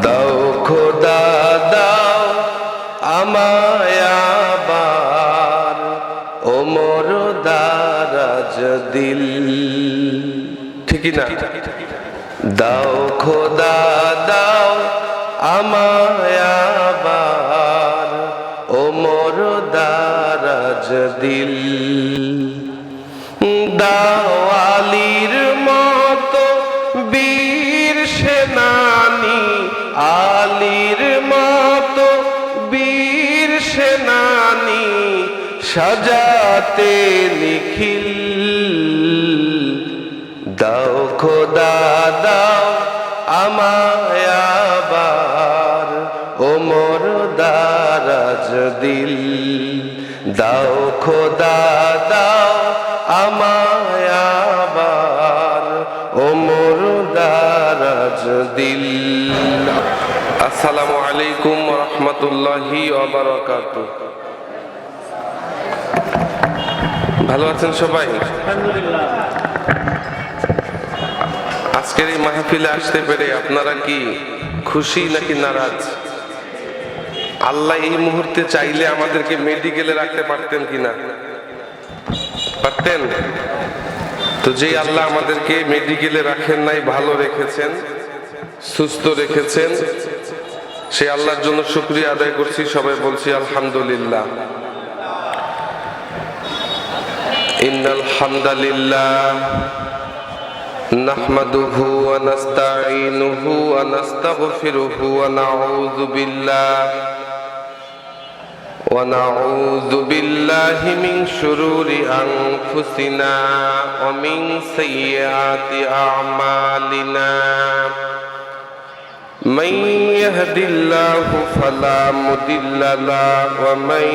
দাও খোদা দাও আমায় আবার ওমর দারাজ দিল। ঠিক না? দাও খোদা দাও আমায় আবার ওমর দারাজ দিল। দাও আলীর মতো বীর সেনানী, আলীর মতো বীর সেনানী সাজাতে নিখিল। দাও খোদা দাও আমায় আবার ওমর দারাজ দিল। দাও খোদা দাও আমায় আবার ওমর দারাজ দিল। আসসালামু আলাইকুম ওয়া রাহমাতুল্লাহি ওয়া বারাকাতুহু। ভালো আছেন সবাই? আলহামদুলিল্লাহ। আজকের এই মাহফিলে আসতে পেরে আপনারা কি খুশি নাকি নারাজ? আল্লাহ এই মুহূর্তে চাইলে আমাদেরকে মেডিকেলে রাখতে পারতেন কিনা? পারতেন তো। যে আল্লাহ আমাদেরকে মেডিকেলে রাখেন নাই, ভালো রেখেছেন, সুস্থ রেখেছেন, সে আল্লাহর জন্য শুকরিয়া আদায় করছি। সবাই বলছি আলহামদুলিল্লাহ। ইন্নাল হামদালিল্লাহ নাহমাদুহু ওয়া নাস্তাঈনুহু ওয়া নাস্তাগফিরুহু ওয়া নাউযু বিল্লাহি মিন শুরুরি আনফুসিনা ওয়া মিন সাইয়্যাতি আ'মালিনা। মান ইয়াহদিল্লাহু ফালা মুদিল্লা লাহু ওয়া মান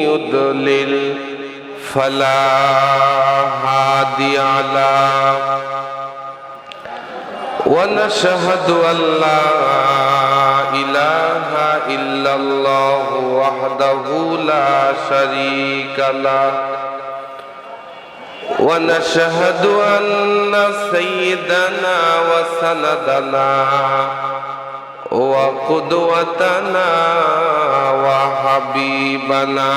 ইউদ্লিল ফালা হাদিয়া লাহু। ওয়া নাশহাদু আল্লা ইলাহা ইল্লাল্লাহু ওয়াহদাহু লা শারীকা লাহু। ওয়া নাশহাদু আন্না সাইয়্যিদানা ওয়া সানাদানা ওয়া কুদওয়াতানা ওয়া হাবিবানা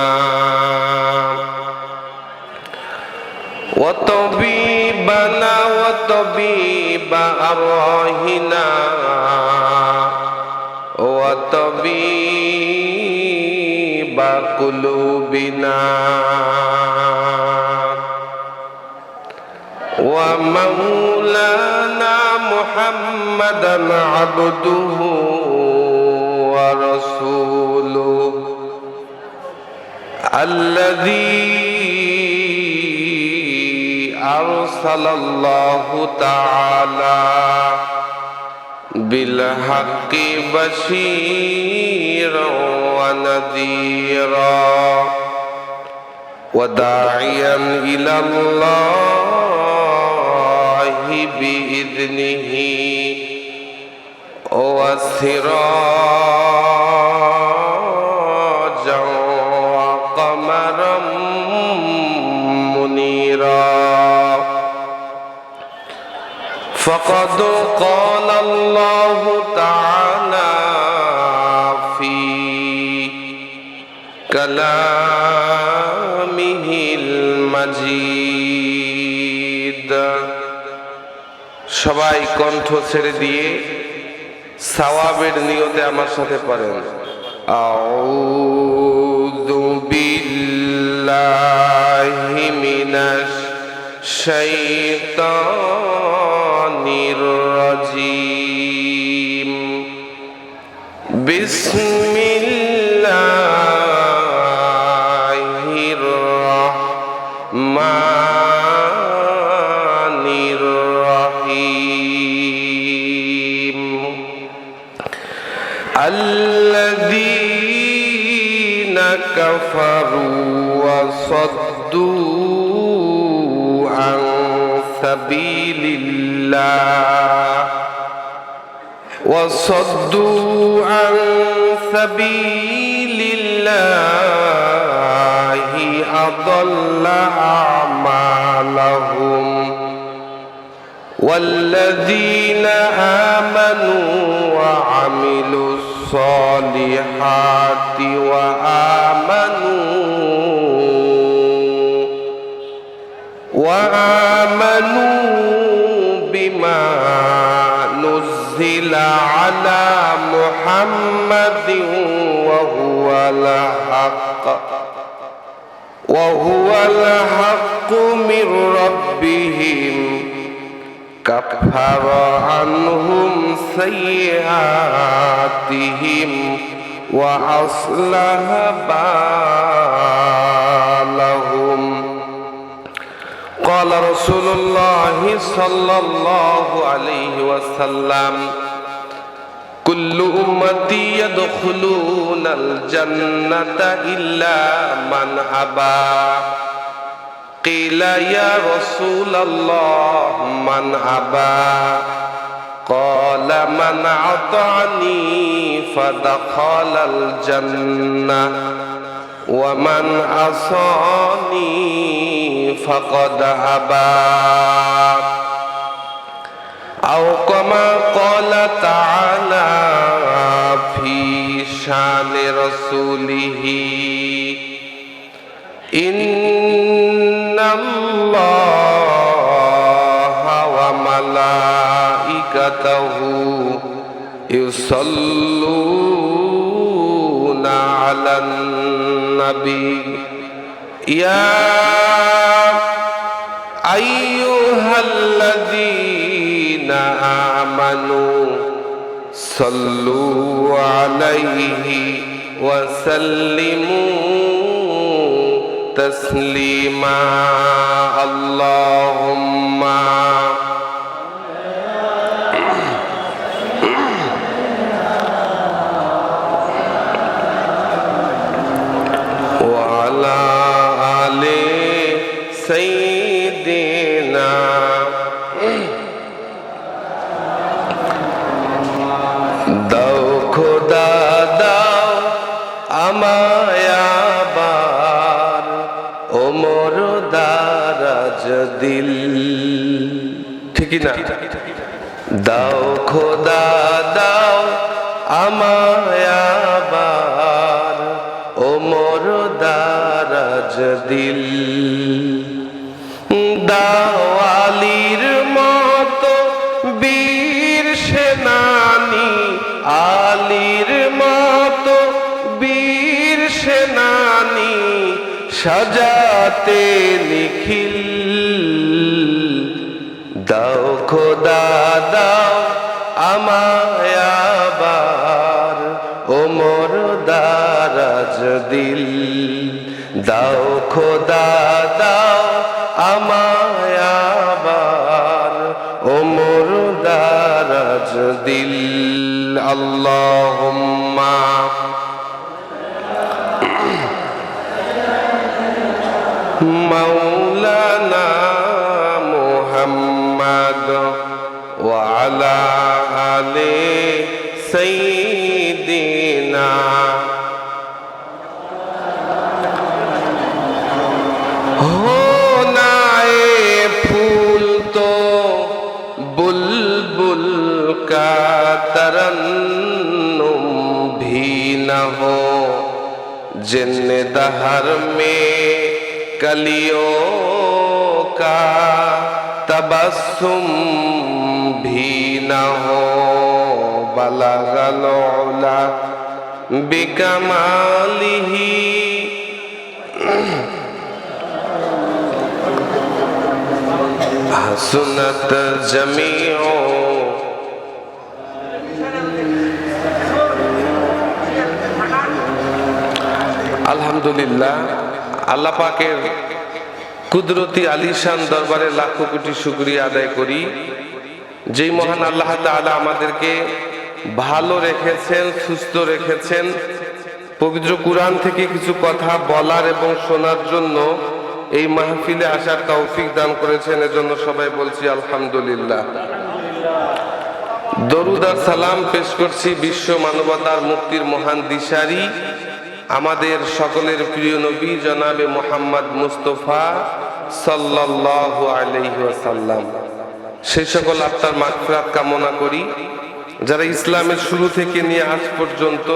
ওয়া তাবিবানা ওয়া তাবিবা আরওয়াহিনা ওয়া তাবিবা কুলুবিনা ওয়া মাওলানা মুহাম্মাদান আবদুহু ওয়া রাসূলুহু আল্লাযী আরসালাল্লাহু তাআলা বিল হাক্কি বাশীরান ওয়া নাযীরা ওয়া দাঈয়ান ইলাল্লাহি বিইذনিহি ওয়া সিরাজান ওয়া কমারান মুনীরা। فقد قال الله تعالى في كلامه المجيد। সবাই কণ্ঠ ছেড়ে দিয়ে সওয়াবের নিয়তে আমার সাথে পড়েন। আউযু বিল্লাহি মিনাশ শাইতানির রাজীম। বিসমিল্লাহির রাহমানির রাহিম। আল্লাযীনা কাফারু ওয়া সাদ্দু আন সাবিলিল্লাহ وصدوا عن سبيل الله أضل أعمالهم والذين آمنوا الصالحات وآمنوا بما نزل على محمد وهو الحق من ربهم كفر عنهم سيئاتهم وأصلح بالهم. قال رسول الله صلى الله عليه وسلم: كل أمتي يدخلون الجنة إلا من أبى. قيل يا رسول الله من أبى؟ قال من أطعني فدخل الجنة ومن عصاني فقد أبى. أو كما قال تعالى في شان رسوله: إن الله وملائكته يصلون على النبي يا أيها الذين آمنوا صلوا عليه وسلموا تسليما. اللهم وعلى آل سيدنا দাও খোদা দাও আমায় আবার ওমর দারাজ দিল। ঠিক না? দাও খোদা দাও আমায় আবার ওমর দারাজ দিল। দাও আলীর মতো বীর সেনানী, আলীর মতো বীর সেনানী সাজাতে নিখিল। দাও খোদা দাও আমায় আবার ওমর দারাজ দিল। দাও খোদা দাও আমায় আবার ওমর দারাজ দিল। আল্লাহুম্মা মাওলানা মুহাম্মদ ওয়া আলা আলি সাইয়্যিদিনা। बुलबुल का तरन्नुम भी न हो, जिन्न दहर में कलियों का तबस्सुम भी न हो। बलगल उला बिकमालिही हसनत जमीओ। আলহামদুলিল্লাহ, আল্লাহ পাকের কুদরতি আলিশান দরবারে লাখো কোটি শুকরিয়া আদায় করি। যেই মহান আল্লাহ তাআলা আমাদেরকে ভালো রেখেছেন, সুস্থ রেখেছেন, পবিত্র কুরআন থেকে কিছু কথা বলার এবং শোনার জন্য এই মাহফিলে আসার তৌফিক দান করেছেন। এজন্য সবাই বলছি আলহামদুলিল্লাহ। দরুদ আর সালাম পেশ করছি বিশ্ব মানবতার মুক্তির মহান দিশারি আমাদের সকলের প্রিয় নবী জনাবে মুহাম্মদ মুস্তাফা সাল্লাল্লাহু আলাইহি ওয়াসাল্লাম। সেই সকল আত্মার মাগফিরাত কামনা করি। যারা ইসলামের শুরু থেকে নিয়ে আজ পর্যন্ত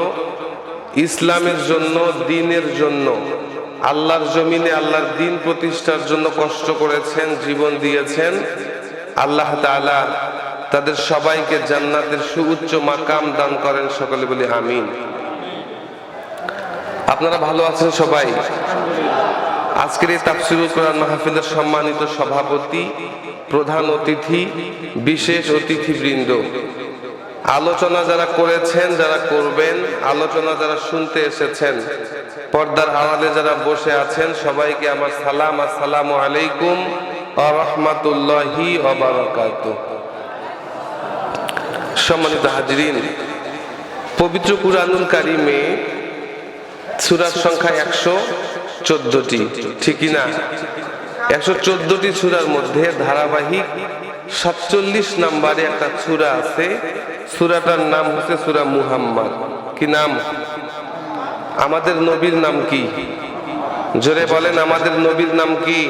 ইসলামের জন্য, দ্বীনের জন্য, আল্লাহর জমিনে আল্লাহর দ্বীন প্রতিষ্ঠার জন্য কষ্ট করেছেন, জীবন দিয়েছেন, আল্লাহ তাআলা তাদের সবাইকে জান্নাতের সুউচ্চ মাকাম দান করেন। সকলে বলি আমিন। আপনারা ভালো আছেন সবাই? আজকের এই তাফসীরুল কোরআন মাহফিলের সম্মানিত সভাপতি, প্রধান অতিথি, বিশেষ অতিথিবৃন্দ, আলোচনা যারা করেছেন, যারা করবেন, আলোচনা যারা শুনতে এসেছেন, পর্দার আড়ালে যারা বসে আছেন, সবাইকে আমার সালাম। আসসালামু আলাইকুম ওয়া রাহমাতুল্লাহি ওয়া বারাকাতুহু। সম্মানিত হাজরিন, পবিত্র কুরআনুল কারীমে সূরার সংখ্যা 114টি, ঠিকই না? 114টি সূরার মধ্যে ধারাবাহিক 47 নম্বরে একটা সূরা আছে। সূরাটার নাম হচ্ছে সূরা মুহাম্মদ। কি নাম? আমাদের নবীর নাম কি? জোরে বলেন, আমাদের নবীর নাম কি?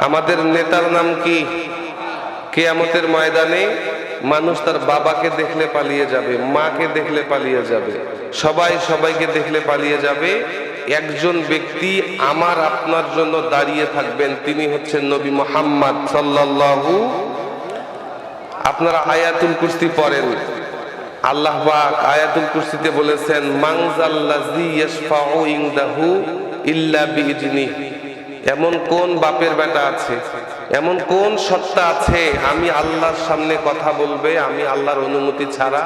আমাদের নেতার নাম কি? কিয়ামতের ময়দানে মানুষ তার বাবাকে দেখলে পালিয়ে যাবে, মাকে দেখলে পালিয়ে যাবে, সবাই সবাইকে দেখলে পালিয়ে যাবে। একজন ব্যক্তি আমার আপনার জন্য দাঁড়িয়ে থাকবেন, তিনি হচ্ছেন নবী মুহাম্মদ সাল্লাল্লাহু। আপনারা আয়াতুল কুরসি পড়েন। আল্লাহ পাক আয়াতুল কুরসিতে বলেছেন, মানজাল্লাযী ইয়াশফাউ ইনদাহু ইল্লা বিইজনিহি। এমন কোন বাপের বেটা আছে, এমন কোন সত্তা আছে আমি আল্লাহর সামনে কথা বলবে আমি আল্লাহর অনুমতি ছাড়া?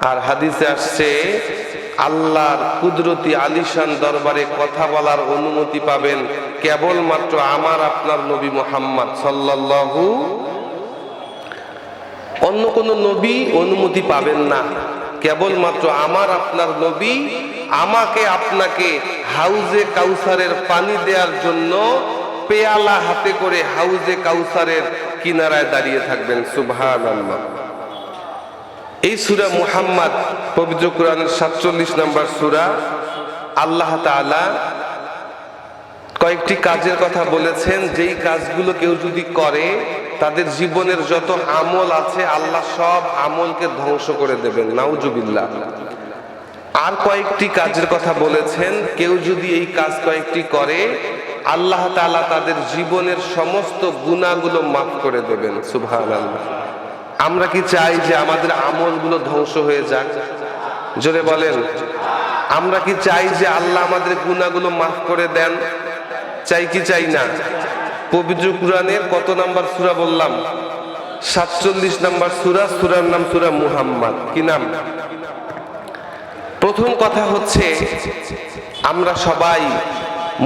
আর হাদিসে আসছে, আল্লাহর কুদরতি আলিশান দরবারে কথা বলার অনুমতি পাবেন কেবলমাত্র আমার আপনার নবী মুহাম্মদ সাল্লাল্লাহু। অন্য কোন নবী অনুমতি পাবেন না। কেবলমাত্র আমার আপনার নবী আমাকে আপনাকে হাউজে কাউসারের পানি দেওয়ার জন্য পেয়ালা হাতে করে হাউজে কাউসারের কিনারায় দাঁড়িয়ে থাকবেন। সুবহানাল্লাহ। এই সূরা মুহাম্মদ পবিত্র কোরআনের 47 নম্বর সূরা। আল্লাহ তাআলা কয়েকটি কাজের কথা বলেছেন, যেই কাজগুলো কেউ যদি করে তাদের জীবনের যত আমল আছে আল্লাহ সব আমলকে ধ্বংস করে দেবেন। নাউজুবিল্লাহ। আর কয়েকটি কাজের কথা বলেছেন, কেউ যদি এই কাজ কয়েকটি করে আল্লাহ তাআলা তাদের জীবনের সমস্ত গুনাহগুলো মাফ করে দেবেন। সুবহানাল্লাহ। আমরা কি চাই যে আমাদের আমলগুলো ধ্বংস হয়ে যাক? জোরে বলেন। আমরা কি চাই যে আল্লাহ আমাদের গুনাহগুলো মাফ করে দেন? চাই কি চাই না? পবিত্র কুরআনের কত নাম্বার সূরা বললাম? 47 নাম্বার সূরা। সূরার নাম সূরা মুহাম্মদ। কি নাম? প্রথম কথা হচ্ছে, আমরা সবাই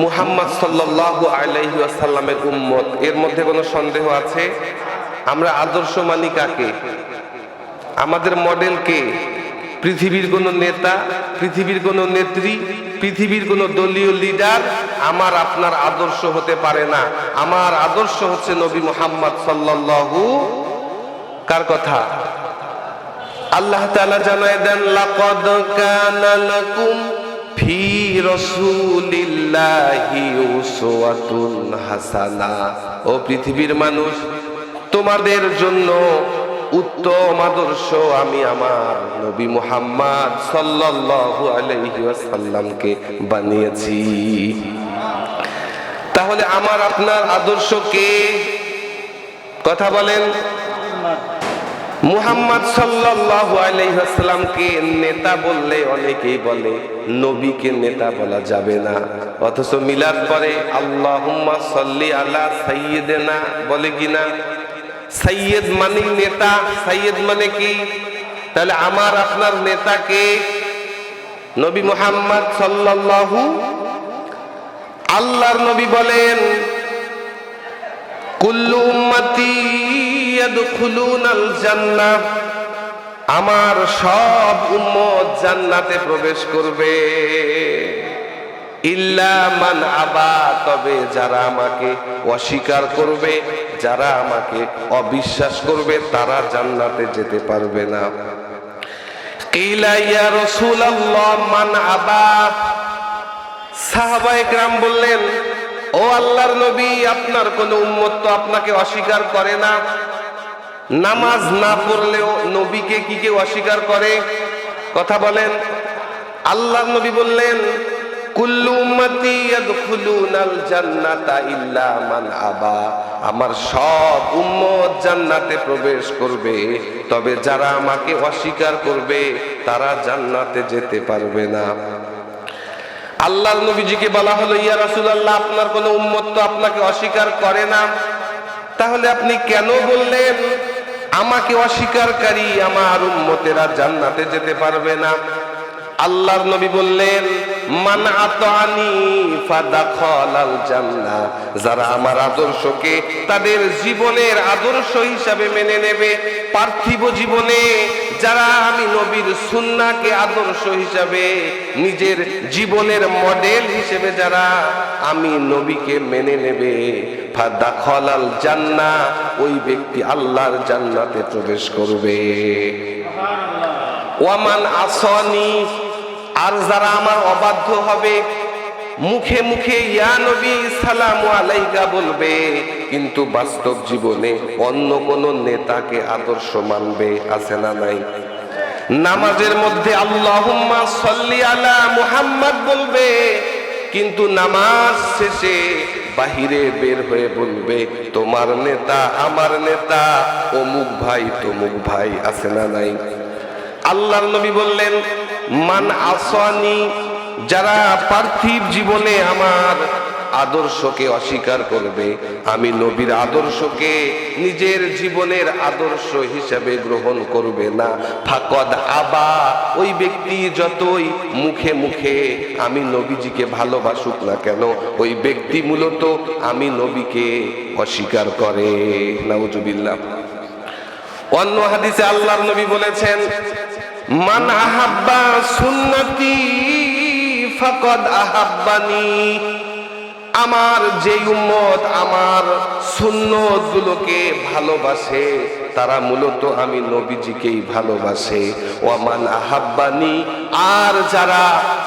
মুহাম্মদ সাল্লাল্লাহু আলাইহি ওয়াসাল্লামের উম্মত। এর মধ্যে কোনো সন্দেহ আছে? আমরা আদর্শ মানি কাকে? আমাদের মডেল কে? পৃথিবীর কোন নেতা, পৃথিবীর কোন নেত্রী, পৃথিবীর কোন দলীয় লিডার আমার আপনার আদর্শ হতে পারে না। আমার আদর্শ হচ্ছে নবী মুহাম্মদ সাল্লাল্লাহু। কার কথা? আল্লাহ তাআলা জানায় দেন, লাকাদ কানা লাকুম ফি রাসূলিল্লাহি উসওয়াতুন হাসানা। ও পৃথিবীর মানুষ, তোমাদের জন্য উত্তম আদর্শ আমি আমার নবী মুহাম্মদ সাল্লাল্লাহু আলাইহি ওয়াসাল্লামকে বানিয়েছি। তাহলে আমার আপনার আদর্শ কে? কথা বলেন। মুহাম্মদ সাল্লাল্লাহু আলাইহি ওয়াসাল্লামকে নেতা বললে অনেকেই বলে নবীকে নেতা বলা যাবে না, অথচ মিলাদ পরে আল্লাহুম্মা সাল্লি আলা সাইয়্যিদিনা বলে কিনা? সাইয়্যিদ মানে নেতা। সাইয়্যিদ মানে কি? তাহলে আমার আপনার নেতা কে? নবী মুহাম্মদ সাল্লাল্লাহু। আল্লাহর নবী বলেন, কুল্লু উম্মতি ইয়াদখুলুনাল জান্নাহ। আমার সব উম্মত জান্নাতে প্রবেশ করবে, ইল্লা মান আবা, তবে যারা আমাকে অস্বীকার করবে, যারা আমাকে অবিশ্বাস করবে তারা জান্নাতে যেতে পারবে না। কিলা ইয়া রাসূলুল্লাহ মান আবা। সাহাবায়ে কেরাম বললেন, ও আল্লাহর নবী, আপনার কোন উম্মত তো আপনাকে অস্বীকার করে না, নামাজ না পড়লেও নবীকে কি কেউ অস্বীকার করে? কথা বলেন। আল্লাহর নবী বললেন, কুল্লু উম্মতি ইয়াদখুলুনাল জান্নাতা ইল্লা মান আবা, আমার সব উম্মত জান্নাতে প্রবেশ করবে, তবে যারা আমাকে অস্বীকার করবে তারা জান্নাতে যেতে পারবে না। আল্লাহর নবীজিকে বলা হলো, ইয়া রাসূলুল্লাহ, আপনার কোন উম্মত তো আপনাকে অস্বীকার করে না, তাহলে আপনি কেন বললেন আমাকে অস্বীকারকারী আমার উম্মতেরা জান্নাতে যেতে পারবে না? আল্লাহর নবী বললেন, মান আতানি ফাদাখালাল জান্নাহ, যারা আমার আদর্শকে তাদের জীবনের আদর্শ হিসাবে মেনে নেবে, পার্থিব জীবনে যারা আমি নবীর সুন্নাহকে আদর্শ হিসাবে নিজের জীবনের মডেল হিসেবে যারা আমি নবীকে মেনে নেবে, ফাদাখালাল জান্নাহ, ওই ব্যক্তি আল্লাহর জান্নাতে প্রবেশ করবে। ওয়ামান আসানি, আর যারা আমার অবাধ্য হবে, মুখে মুখে ইয়া নবী সালামু আলাইকা বলবে, কিন্তু বাস্তব জীবনে অন্য কোন নেতাকে আদর্শ মানবে, আছে না নাই? নামাজের মধ্যে আল্লাহুম্মা সাল্লি আলা মুহাম্মাদ বলবে, কিন্তু নামাজ শেষে বাহিরে বের হয়ে বলবে, তোমার নেতা আমার নেতা অমুক ভাই তমুক ভাই, আছে না নাই? আল্লাহর নবী বললেন, মান আসানি, যারা পার্থিব জীবনে আমার আদর্শকে অস্বীকার করবে, আমি নবীর আদর্শকে নিজের জীবনের আদর্শ হিসাবে গ্রহণ করবে না, ফাকাদ আবা, ওই ব্যক্তি যতই মুখে মুখে আমি নবীজিকে ভালোবাসুক না কেন, ওই ব্যক্তি মূলত আমি নবীকে অস্বীকার করে। নাউজুবিল্লাহ। অন্য হাদিসে আল্লাহর নবী বলেছেন, মান আহাব্বা সুন্নতি ফাকাদ আহাব্বানি, আমার যে উম্মত আমার সুন্নত গুলোকে ভালোবাসে তারা মূলত আমি নবীজিকেই ভালোবাসে। ওয়ামান আহাব্বানি, আর যারা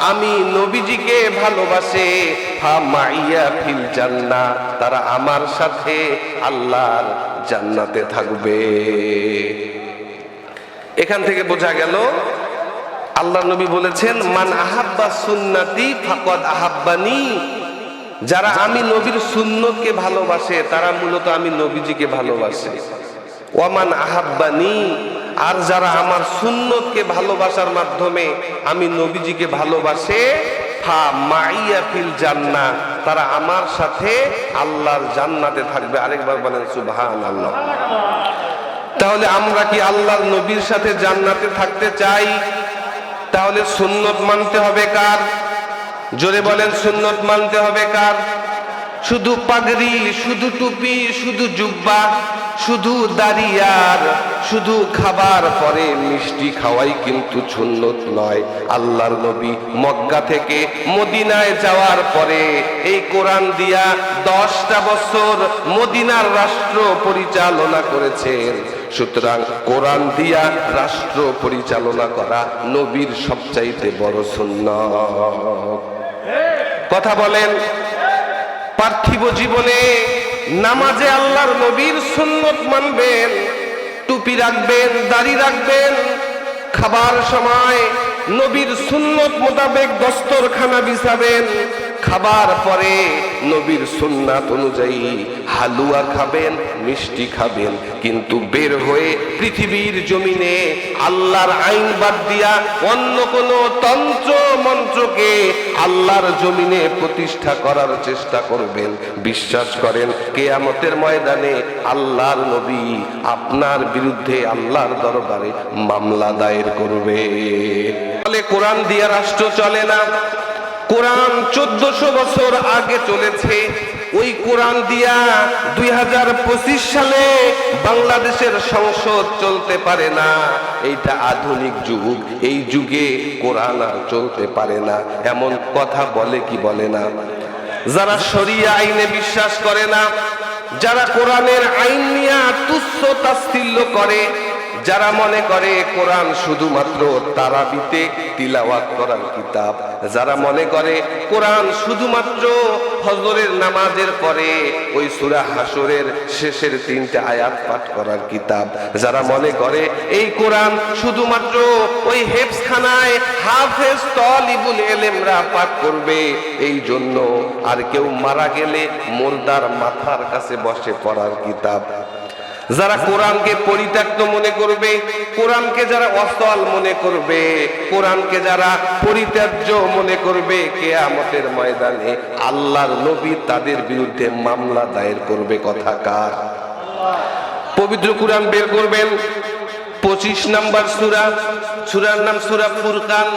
আমি নবীজিকে ভালোবাসে, ফা মাইয়া ফিল জান্নাহ, তারা আমার সাথে আল্লাহর জান্নাতে থাকবে। এখান থেকে বোঝা গেল আল্লাহ নবী বলেছেন, মান আহাব্বা সুন্নতি ফাকাদ আহাব্বানি, যারা আমি নবীর সুন্নতকে ভালোবাসে তারা মূলত আমি নবীজিকে ভালোবাসে। ওয়ামান আহাব্বানি, আর যারা আমার সুন্নতকে ভালোবাসার মাধ্যমে আমি নবীজিকে ভালোবাসে, ফা মাইয়া ফিল জান্নাহ, তারা আমার সাথে আল্লাহর জান্নাতে থাকবে। আরেকবার বলেন সুবহানাল্লাহ। তাহলে আমরা কি আল্লাহর নবীর সাথে জান্নাতে থাকতে চাই? তাহলে সুন্নত মানতে হবে কার? জোরে বলেন, সুন্নত মানতে হবে কার? শুধু পাগড়ি, শুধু টুপি, শুধু জুব্বা, শুধু দাড়ি আর শুধু খাবার পরে মিষ্টি খাওয়াই কিন্তু সুন্নত নয়। আল্লাহর নবী মক্কা থেকে মদিনায় যাওয়ার পরে এই কোরআন দিয়া 10টা বছর মদিনার রাষ্ট্র পরিচালনা করেছেন। সুতরাং কোরআন দিয়া রাষ্ট্র পরিচালনা করা নবীর সবচাইতে বড় সুন্নাত। কথা বলেন। পার্থিব জীবনে নামাজে আল্লাহর নবীর সুন্নত মানবেন, টুপি রাখবেন, দাড়ি রাখবেন, খাবার সময় নবীর সুন্নত মোতাবেক দস্তরখানা বিছাবেন, খাবার পরে নবীর সুন্নাত অনুযায়ী হালুয়া খাবেন, মিষ্টি খাবেন, কিন্তু বের হয়ে পৃথিবীর জমিনে আল্লাহর আইন বাদ দিয়া অন্য কোন তন্ত্র মন্ত্রকে আল্লাহর জমিনে প্রতিষ্ঠা করার চেষ্টা করবেন। বিশ্বাস করেন কিয়ামতের ময়দানে আল্লাহর নবী আপনার বিরুদ্ধে আল্লাহর দরবারে মামলা দায়ের করবে। বলে কোরআন দিয়া রাষ্ট্র চলে না। কোরআন 1400 বছর আগে চলেছে। ওই কোরআন দিয়া 2025 সালে বাংলাদেশের সংসদ চলতে পারে না। এইটা আধুনিক যুগ, এই যুগে কোরআন আর চলতে পারে না, এমন কথা বলে কি বলে না? যারা শরিয়া আইনে বিশ্বাস করে না, যারা কোরআনের আইন নিয়ে তুচ্ছ তাচ্ছিল্য করে, যারা মনে করে কোরআন শুধুমাত্র তারাবিতে তিলাওয়াত করার কিতাব, যারা মনে করে কোরআন শুধুমাত্র ফজরের নামাজের পরে ওই সূরা হাসরের শেষের 3টা আয়াত পাঠ করার কিতাব, যারা মনে করে এই কোরআন শুধুমাত্র ওই হেফজখানায় হাফেজ তালিবুল ইলমরা পাঠ করবে, এই জন্য আর কেউ মারা গেলে মুর্দার মাথার কাছে বসে পড়ার কিতাব, যারা কোরআনকে পরিত্যক্ত মনে করবে, কোরআনকে যারা অসল মনে করবে, কোরআনকে যারা পরিত্যাজ্য মনে করবে, কিয়ামতের ময়দানে আল্লাহর নবী তাদের বিরুদ্ধে মামলা দায়ের করবে। কথা কার? পবিত্র কোরআন বের করবেন 25 নম্বর সূরা, সূরার নাম সূরা ফুরকান,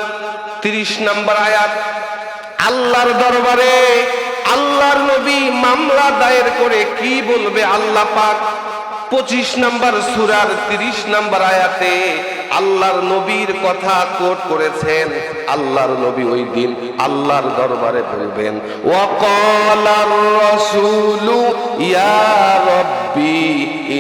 30 নম্বর আয়াত। আল্লাহর দরবারে আল্লাহর নবী মামলা দায়ের করে কি বলবে আল্লাহ পাক? 25 নম্বর সূরার 30 নম্বর আয়াতে আল্লাহর নবীর কথা কোট করেছেন। আল্লাহর নবী ওই দিন আল্লাহর দরবারে বলবেন, ওয়াকালার রাসূলু ইয়া রাব্বি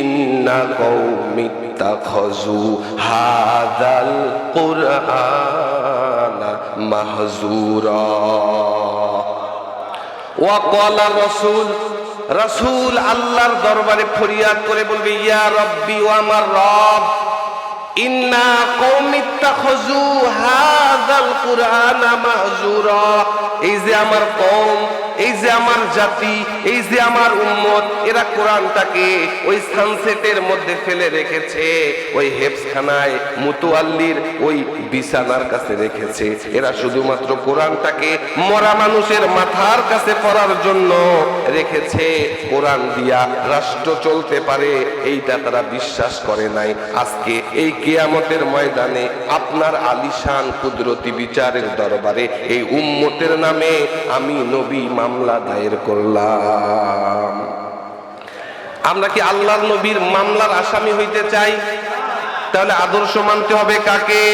ইন্না কওমি ইত্তাখাযু হাযাল কুরআনা মাহজুরা। ওয়াকালার রাসূল, রাসূল আল্লাহর দরবারে ফরিয়াদ করে বলবে, ইয়া রাব্বি, ও আমার রব, ইন্না কওমি ইত্তাখাযু হাযাল কুরআনা মাহজুরা, এই যে আমার কওম, এই যে আমার জাতি, এই যে আমার উম্মত, এরা কোরআনটাকে ওই সানসেটের মধ্যে ফেলে রেখেছে, ওই হেফজখানায় মুতওয়াল্লির ওই বিছানার কাছে রেখেছে। এরা শুধুমাত্র কোরআনটাকে মরা মানুষের মাথার কাছে পড়ার জন্য রেখেছে। কোরআন দিয়া রাষ্ট্র চলতে পারে এইটা তারা বিশ্বাস করে নাই। আজকে এই কিয়ামতের ময়দানে আপনার আলিশান কুদরতি বিচারের দরবারে এই উম্মতের নামে আমি নবী মামলা দায়ের করলাম। আমরা কি আল্লাহর নবীর মামলার আসামি হইতে চাই? তাহলে আদর্শ মানতে হবে কাকে?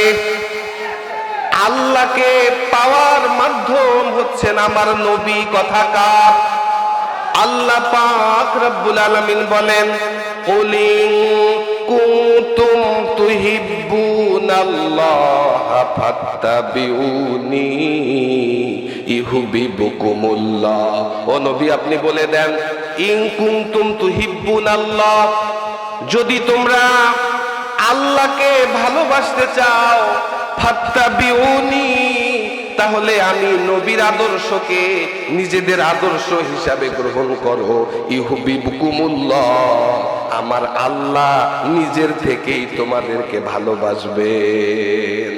আল্লাহকে পাওয়ার মাধ্যম হচ্ছেন আমার নবী। কথা কার? আল্লাহ পাক রব্বুল আলামিন বলেন, কুল ইন কুনতুম তুহিব্বুনাল্লাহা ফাত্তাবিউনি ইউহিব্বুকুমুল্লাহ। ও নবী, আপনি বলে দেন, ইন কুনতুম তুহিব্বুনাল্লাহ, যদি তোমরা আল্লাহকে ভালোবাসতে চাও, ফাত্তাবিউনি, তাহলে আমি নবীর আদর্শকে নিজেদের আদর্শ হিসাবে গ্রহণ করো। ইউহিব্বুকুমুল্লাহ, আমার আল্লাহ নিজের থেকেই তোমাদেরকে ভালোবাসবেন।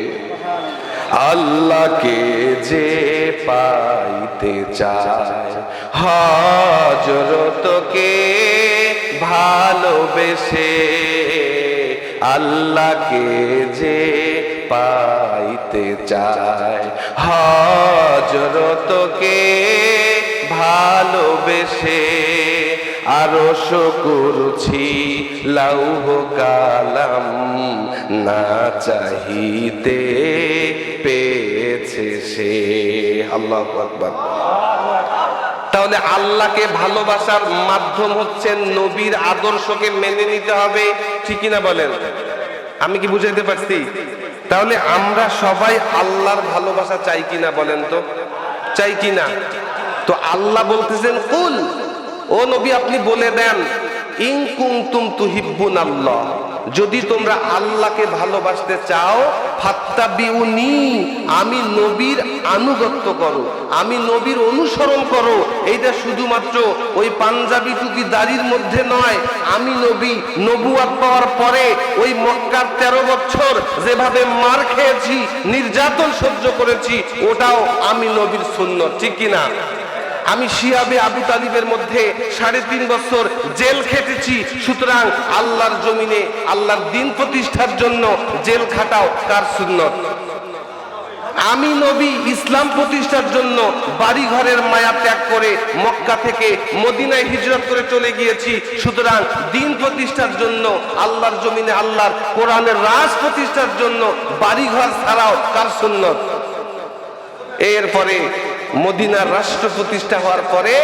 আল্লাহকে যে পাইতে চায়, হযরতকে ভালোবেসে, আল্লাহকে যে পাইতে চায়, হযরতকে ভালোবেসে, আরশ কুরসি লৌহ কালাম না চাহিতে পেয়েছে সে। আল্লাহু আকবার। তাহলে আল্লাহকে ভালোবাসার মাধ্যম হচ্ছে নবীর আদর্শকে মেনে নিতে হবে। ঠিক না বলেন? আমি কি বুঝাইতে পারছি? তাহলে আমরা সবাই আল্লাহর ভালোবাসা চাই কিনা বলেন তো? চাই কিনা? তো আল্লাহ বলতেছেন, কুল, ও নবী আপনি বলে দেন, ইন কুনতুম তুহিব্বুনাল্লাহ, যদি তোমরা আল্লাহকে ভালোবাসতে চাও, ফাত্তাবিউনি, আমি নবীর আনুগত্য করো, আমি নবীর অনুসরণ করো। এইটা শুধুমাত্র ওই পাঞ্জাবি টুপি দাড়ির মধ্যে নয়। আমি নবী নবুয়ত পাওয়ার পরে ওই মক্কার 13 বছর যেভাবে মার খেয়েছি, নির্যাতন সহ্য করেছি, ওটাও আমি নবীর সুন্নত। ঠিক কিনা? আমি শিয়াবে আবু তালিবের মধ্যে 3.5 বছর জেল খেটেছি। সুতরাং আল্লাহর জমিনে আল্লাহর দ্বীন প্রতিষ্ঠার জন্য জেল খাটাও কার সুন্নত? আমি নবী ইসলাম প্রতিষ্ঠার জন্য বাড়ি ঘরের মায়া ত্যাগ করে মক্কা থেকে মদিনায় হিজরত করে চলে গিয়েছি। সুতরাং দ্বীন প্রতিষ্ঠার জন্য আল্লাহর জমিনে আল্লাহর কোরআনের রাজ প্রতিষ্ঠার জন্য বাড়ি ঘর ছাড়াও কার সুন্নত? এরপরে মদিনার রাষ্ট্র প্রতিষ্ঠা হওয়ার পরে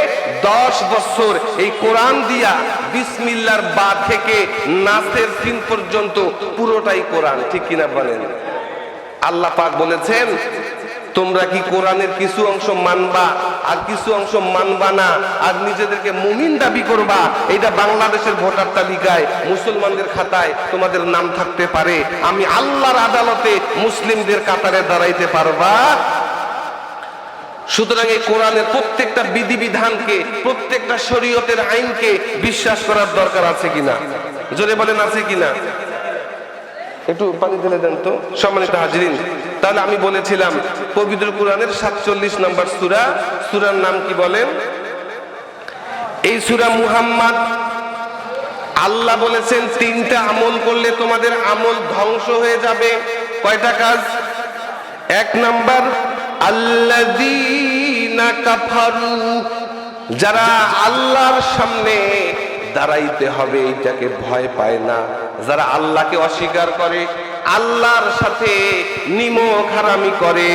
10 বছর এই কোরআন দিয়া বিসমিল্লাহর বা থেকে নাসের সিন পর্যন্ত পুরোটাই কোরআন, ঠিক কিনা বলেন? আল্লাহ পাক বলেছেন, তোমরা কি কোরআনের কিছু অংশ মানবা আর কিছু অংশ মানবা না, আর নিজেদেরকে মুমিন দাবি করবা? এটা বাংলাদেশের ভোটার তালিকায় মুসলমানদের খাতায় তোমাদের নাম থাকতে পারে, আমি আল্লাহর আদালতে মুসলিমদের কাতারে দাঁড়াইতে পারবা? সুতরাং এই কোরআনের প্রত্যেকটা বিধিবিধানকে, প্রত্যেকটা শরীয়তের আইনকে বিশ্বাস করার দরকার আছে কিনা? জোরে বলেন, আছে কিনা? একটু পানি ঢেলে দেন তো সম্মানিত হাজরিন। তাহলে আমি বলেছিলাম পবিত্র কোরআনের 47 নম্বর সূরা, সূরার নাম কি বলেন? এই সূরা মুহাম্মদ। আল্লাহ বলেছেন 3টা আমল করলে তোমাদের আমল ধ্বংস হয়ে যাবে। কয়টা কাজ? 1 নাম্বার, আল্লাযীনা কাফারু, যারা আল্লাহর সামনে দাঁড়াইতে হবে এইটাকে ভয় পায় না, যারা আল্লাহকে অস্বীকার করে, আল্লাহর সাথে নিমক হারামি করে,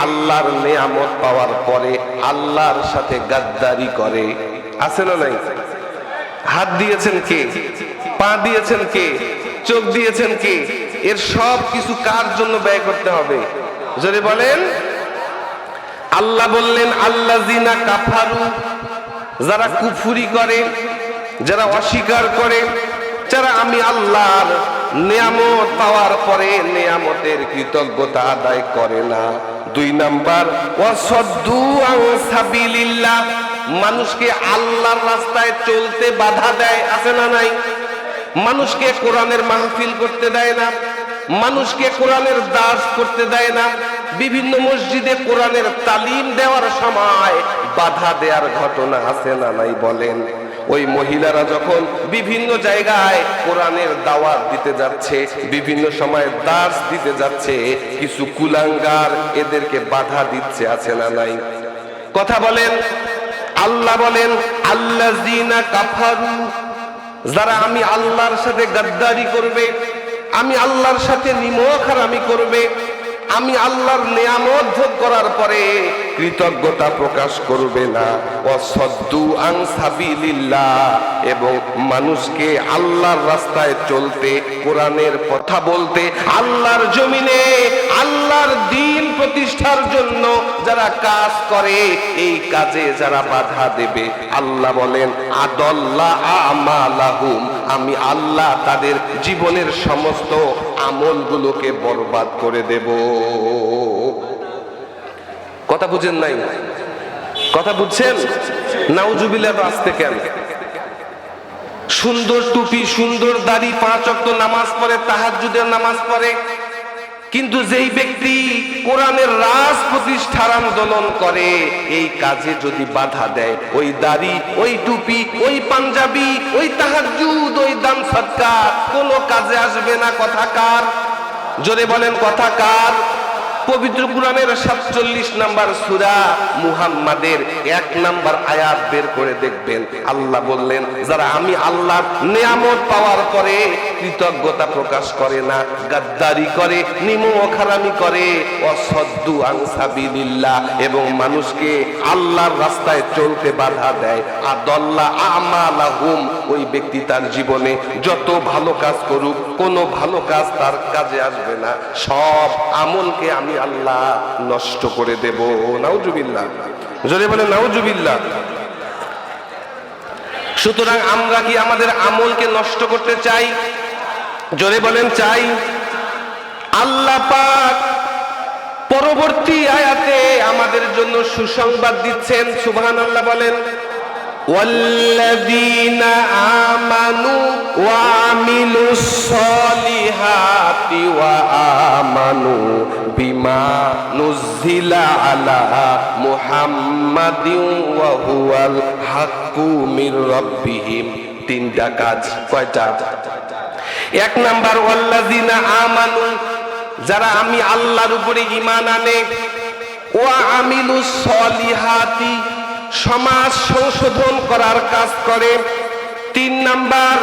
আল্লাহর নেয়ামত পাওয়ার পরে আল্লাহর সাথে গাদ্দারি করে। আছে না নাই? হাত দিয়েছেন কে? পা দিয়েছেন কে? চোখ দিয়েছেন কে? এর সব কিছু কার জন্য ব্যয় করতে হবে? যদি বলেন, আল্লাহ বললেন আল্লাযীনা কাফারু, যারা কুফরি করে, যারা অস্বীকার করে, যারা আমি আল্লাহর নিয়ামত পাওয়ার পরে নিয়ামতের কৃতজ্ঞতা আদায় করে না। 2 নাম্বার, ওয়াসাদ্দু আন সাবিলিল্লাহ, মানুষকে আল্লাহর রাস্তায় চলতে বাধা দেয়। আছে না নাই? মানুষকে কোরআনের মাহফিল করতে দেয় না, মানুষকে কোরআনের দাস করতে দেয় না, বিভিন্ন মসজিদে কোরআনের তালিম দেওয়ার সময় বাধা দেওয়ার ঘটনা আছে না নাই বলেন? ওই মহিলারা যখন বিভিন্ন জায়গায় কোরআনের দাওয়াত দিতে যাচ্ছে, বিভিন্ন সময় দাস দিতে যাচ্ছে, কিছু কুলাঙ্গার এদেরকে বাধা দিচ্ছে। আছে না নাই? কথা বলেন। আল্লাহ বলেন আল্লাযীনা কাফারু, যারা আমি আল্লাহর সাথে গাদ্দারি করবে, আমি আল্লাহর সাথে নিমক হারামি করবে, আমি আল্লাহর নিয়ামত ভোগ করার পরে কৃতজ্ঞতা প্রকাশ করবে না, ওয়াসাদ্দু আন সাবিলিল্লাহ, এবং মানুষকে আল্লাহর রাস্তায় চলতে, কোরআনের কথা বলতে, আল্লাহর জমিনে আল্লাহর দ্বীন প্রতিষ্ঠার জন্য যারা কাজ করে, এই কাজে যারা বাধা দেবে, আল্লাহ বলেন আদাল্লা আমালাহুম, আমি আল্লাহ তাদের জীবনের সমস্ত আমলগুলোকে বরবাদ করে দেব। কথা বুঝেন নাই? কথা বুঝছেন? নাউজুবিল্লাহ। আসতে কেন? সুন্দর টুপি, সুন্দর দাড়ি, 5 ওয়াক্ত নামাজ পড়ে, তাহাজ্জুদের নামাজ পড়ে, কিন্তু যেই ব্যক্তি কোরআনের রাজ প্রতিষ্ঠার আন্দোলন করে, এই কাজে যদি বাধা দেয়, ওই দাড়ি, ওই টুপি, ওই পাঞ্জাবি, ওই তাহাজ্জুদ, ওই দান সদকা কোনো কাজে আসবে না। কথা কার? জোরে বলেন, কথা কার? পবিত্র কোরআনের 47 নম্বর সূরা মুহাম্মাদের 1 নম্বর আয়াত বের করে দেখবেন। আল্লাহ বললেন, যারা আমি আল্লাহর নিয়ামত পাওয়ার পরে কৃতজ্ঞতা প্রকাশ করে না, গাদ্দারি করে, নিমক হারামি করে, ওয়াসাদ্দু আন সাবিলিল্লাহ, এবং মানুষকে আল্লাহর রাস্তায় চলতে বাধা দেয়, আদাল্লা আমালাহুম, ওই ব্যক্তি তার জীবনে যত ভালো কাজ করুক, কোনো ভালো কাজ তার কাজে আসবে না, সব আমলকে আমি আল্লাহ নষ্ট করে দেব। নাউজুবিল্লাহ। জোরে বলে নাউজুবিল্লাহ। সুতরাং আমরা কি আমাদের আমলকে নষ্ট করতে চাই? জোরে বলেন, চাই? আল্লাহ পাক পরবর্তী আয়াতে আমাদের জন্য সুসংবাদ দিচ্ছেন। সুবহানাল্লাহ বলেন। والذين آمنوا وعملوا الصالحات وآمنوا بما نزل على محمد وهو الحق من ربهم। 3টা কাজ। কয়টা? 1 নাম্বার, ওয়াল্লাযিনা আমানু, যারা আমি আল্লাহর উপরে ঈমান আনে, ওয়া আমিলুস সলিহাতি, সমাজ সংশোধন করার কাজ করে। 3 নাম্বার,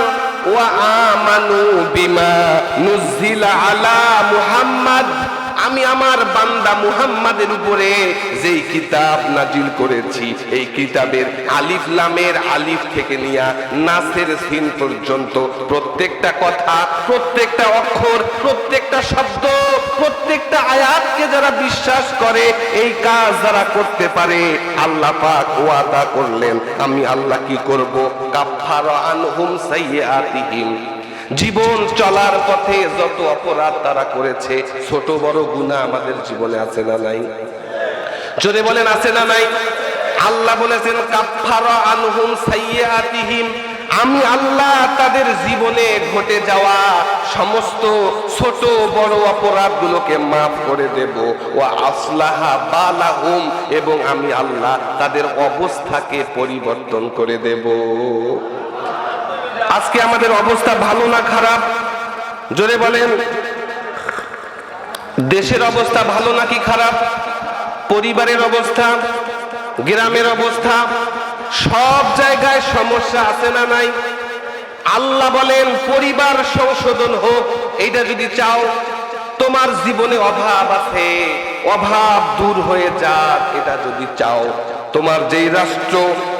ওয়া আমানু বিমা নুজিলা আলা মুহাম্মদ, আমি আমার বান্দা মুহাম্মাদের উপরে যেই কিতাব নাজিল করেছি, এই কিতাবের আলিফ লামের আলিফ থেকে নিয়ে নাসের সিন পর্যন্ত প্রত্যেকটা কথা, প্রত্যেকটা অক্ষর, প্রত্যেকটা শব্দ, প্রত্যেকটা আয়াতকে যারা বিশ্বাস করে, এই কাজ যারা করতে পারে, আল্লাহ পাক ওয়াদা করলেন আমি আল্লাহ কি করব, কাফফারা আনহুম সাইয়্যাতিহিম, জীবন চলার পথে যত অপরাধ তারা করেছে, ছোট বড় গুনাহ আমাদের জীবনে আছে না নাই? জোরে বলেন আছে না নাই? আল্লাহ বলেছেন কাফফারা আনহুম সাইয়্যাতিহিম, আমি আল্লাহ তাদের জীবনে ঘটে যাওয়া সমস্ত ছোট বড় অপরাধগুলোকে মাফ করে দেব। ওয়া আসলাহা বালাহুম, এবং আমি আল্লাহ তাদের অবস্থাকে পরিবর্তন করে দেব। আজকে আমাদের অবস্থা ভালো না খারাপ? জোরে বলেন। দেশের অবস্থা ভালো নাকি খারাপ? পরিবারের অবস্থা, গ্রামের অবস্থা, সব জায়গায় সমস্যা আছে না নাই? আল্লাহ বলেন পরিবার সংশোধন হোক, এইটা যদি চাও, তোমার জীবনে অভাব আছে, অভাব দূর হয়ে যাক, এটা যদি চাও, তোমার যেই রাষ্ট্র,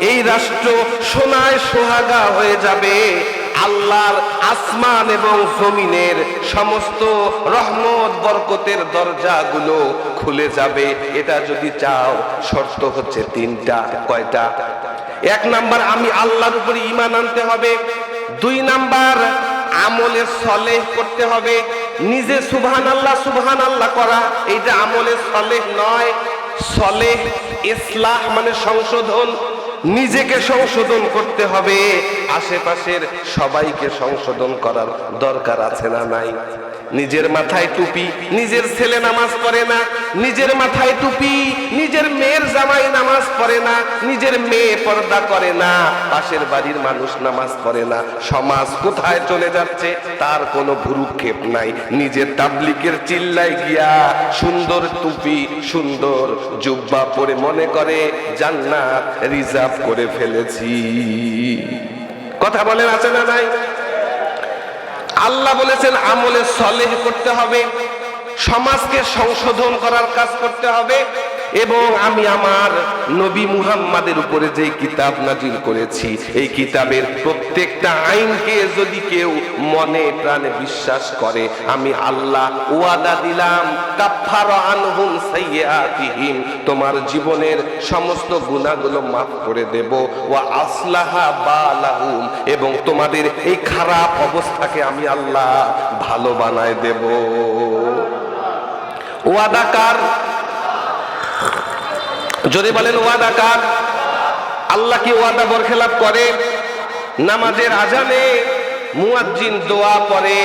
এই রাষ্ট্র সোনায় সোহাগা হয়ে যাবে, আল্লাহর আসমান এবং জমিনের সমস্ত রহমত বরকতের দরজাগুলো খুলে যাবে, এটা যদি চাও, শর্ত হচ্ছে তিনটা। কয়টা? এক নাম্বার, আমি আল্লাহর উপরে ঈমান আনতে হবে। দুই নাম্বার, আমলে সলেহ করতে হবে। নিজে সুবহানাল্লাহ করা, এইটা আমলে সলেহ নয়। সলেহ ইসলাহ মানে সংশোধন, নিজেকে সংশোধন করতে হবে, আশেপাশের সবাইকে সংশোধন করার দরকার আছে না নাই? নিজের মাথায় টুপি, নিজের ছেলে নামাজ পড়ে না, নিজের মাথায় টুপি, নিজের মেয়ের জামাই নামাজ পড়ে না, নিজের মেয়ে পর্দা করে না, পাশের বাড়ির মানুষ নামাজ পড়ে না, সমাজ কোথায় চলে যাচ্ছে তার কোনো ভ্রুক্ষেপ নাই। নিজের তাবলিগের চিল্লায় গিয়া সুন্দর টুপি, সুন্দর জুব্বা পরে মনে করে জান্নাত রিজার্ভ করে ফেলেছি। কথা বলেন আছে না নাই? আল্লাহ বলেছেন আমলে সলেহ করতে হবে, সমাজকে সংশোধন করার কাজ করতে হবে, এবং আমি আমার নবী মুহাম্মাদের উপরে যে কিতাব নাজিল করেছি, এই কিতাবের প্রত্যেকটা আইনকে যদি কেউ মনে প্রাণে বিশ্বাস করে, আমি আল্লাহ ওয়াদা দিলাম কাফফারা আনহুম সাইয়্যাতিহিম, তোমার জীবনের সমস্ত গুনাহগুলো মাফ করে দেব। ওয়া আসলাহা বালাহুম, এবং তোমাদের এই খারাপ অবস্থাকে আমি আল্লাহ ভালো বানায় দেব। ওয়াদা কার? যদি বলেন ওয়াদা কার? আল্লাহ কি ওয়াদা বরখেলাপ করে? নামাজের আজানে মুয়াজ্জিন দোয়া পড়ে,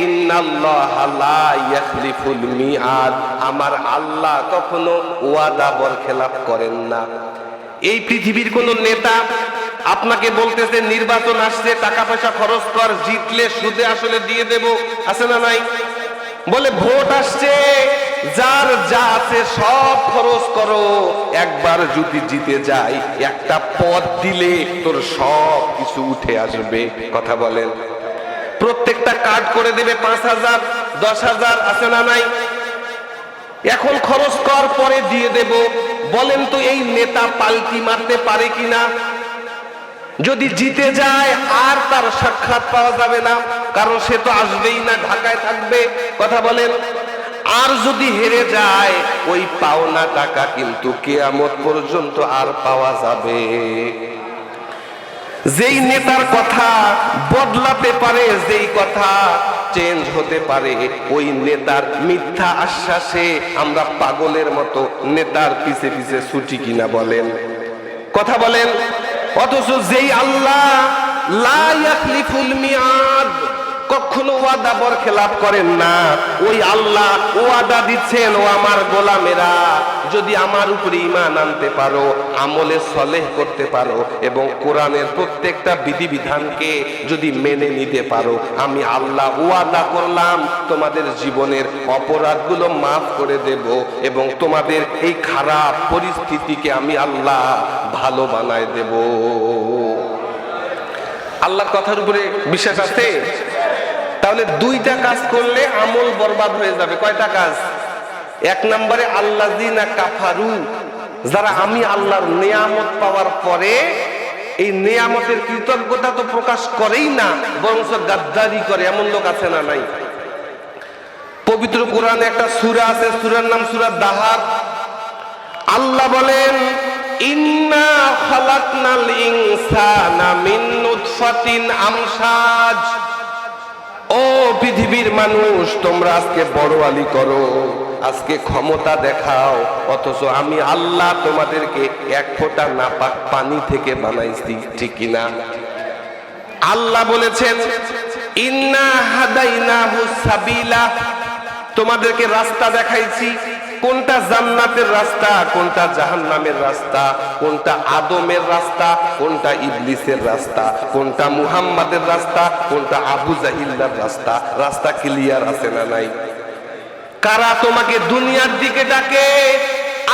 ইন্নাল্লাহা লা ইয়াখলিফুল মিআদ, আমার আল্লাহ কখনো ওয়াদা বরখেলাপ করেন না। এই পৃথিবীর কোন নেতা আপনাকে বলতেছে নির্বাচন আসছে, টাকা পয়সা খরচ কর, জিতলে সুদে আসলে দিয়ে দেব, আছে না নাই? বলে ভোট আসছে, যার যা আছে সব খরচ করো, একবার যদি জিতে যাই, একটা পদ দিলে তোর সব কিছু উঠে আসবে। কথা বলেন। প্রত্যেকটা কার্ড করে দেবে 5,000, 10,000, আছে না নাই? এখন খরচ কর, পরে দিয়ে দেব। বলেন তো এই নেতা পাল্টি মারতে পারে কিনা? যদি জিতে যায় আর তার সাক্ষাৎ পাওয়া যাবে না, কারণ সে তো আসবেই না, ঢাকায় থাকবে। কথা বলেন। আর যদি হেরে যায়, ওই পাওনা টাকা কিন্তু কিয়ামত পর্যন্ত আর পাওয়া যাবে। যেই নেতার কথা বদলাতে পারে, যেই কথা চেঞ্জ হতে পারে, ওই নেতার মিথ্যা আশ্বাসে আমরা পাগলের মতো নেতার পিছে পিছে ছুটি কিনা বলেন? কথা বলেন। অথচ যেই আল্লাহ লা ইয়াখলিফুল মিআদ, কখনো ওয়াদা বরখেলাপ করেন না, ওই আল্লাহ ওয়াদা দিচ্ছেন, ও আমার গোলামেরা, যদি আমার উপরে ঈমান আনতে পারো, আমলে সলেহ করতে পারো, এবং কোরআনের প্রত্যেকটা বিধিবিধানকে যদি মেনে নিতে পারো, আমি আল্লাহ ওয়াদা করলাম তোমাদের জীবনের অপরাধগুলো মাফ করে দেব, এবং তোমাদের এই খারাপ পরিস্থিতিকে আমি আল্লাহ ভালো বানায় দেব। আল্লাহর কথার উপরে বিশ্বাস আছে? তাহলে দুইটা কাজ করলে আমল বরবাদ হয়ে যাবে। কয়টা কাজ? এক নম্বরে আল্লাযিনা কাফারু, যারা আমি আল্লাহর নিয়ামত পাওয়ার পরে এই নিয়ামতের কৃতজ্ঞতা তো প্রকাশ করেই না, বরঞ্চ গাদ্দারি করে, এমন লোক আছে না নাই? পবিত্র কোরআনে একটা সূরা আছে, সূরার নাম সূরা দাহার। আল্লাহ বলেন, ইন্না খালাকনাল ইনসানা মিন নুতফাতিন আমসাজ। ও পৃথিবীর মানুষ, তোমরা আজকে বড়ওয়ালি করো, আজকে ক্ষমতা দেখাও, অথচ আমি আল্লাহ তোমাদেরকে এক ফোঁটা নাপাক পানি থেকে বানাইছি, ঠিক কিনা? আল্লাহ বলেছেন, ইন্না হাদাইনাহু সাবিলা, তোমাদেরকে রাস্তা দেখাইছি। কোনটা জান্নাতের রাস্তা, কোনটা জাহান্নামের রাস্তা, কোনটা আদমের রাস্তা, কোনটা ইবলিসের রাস্তা, কোনটা মুহাম্মাদের রাস্তা, কোনটা আবু জাহিল্লার রাস্তা। রাস্তা ক্লিয়ার আছে না নাই? কারা তোমাকে দুনিয়ার দিকে ডাকে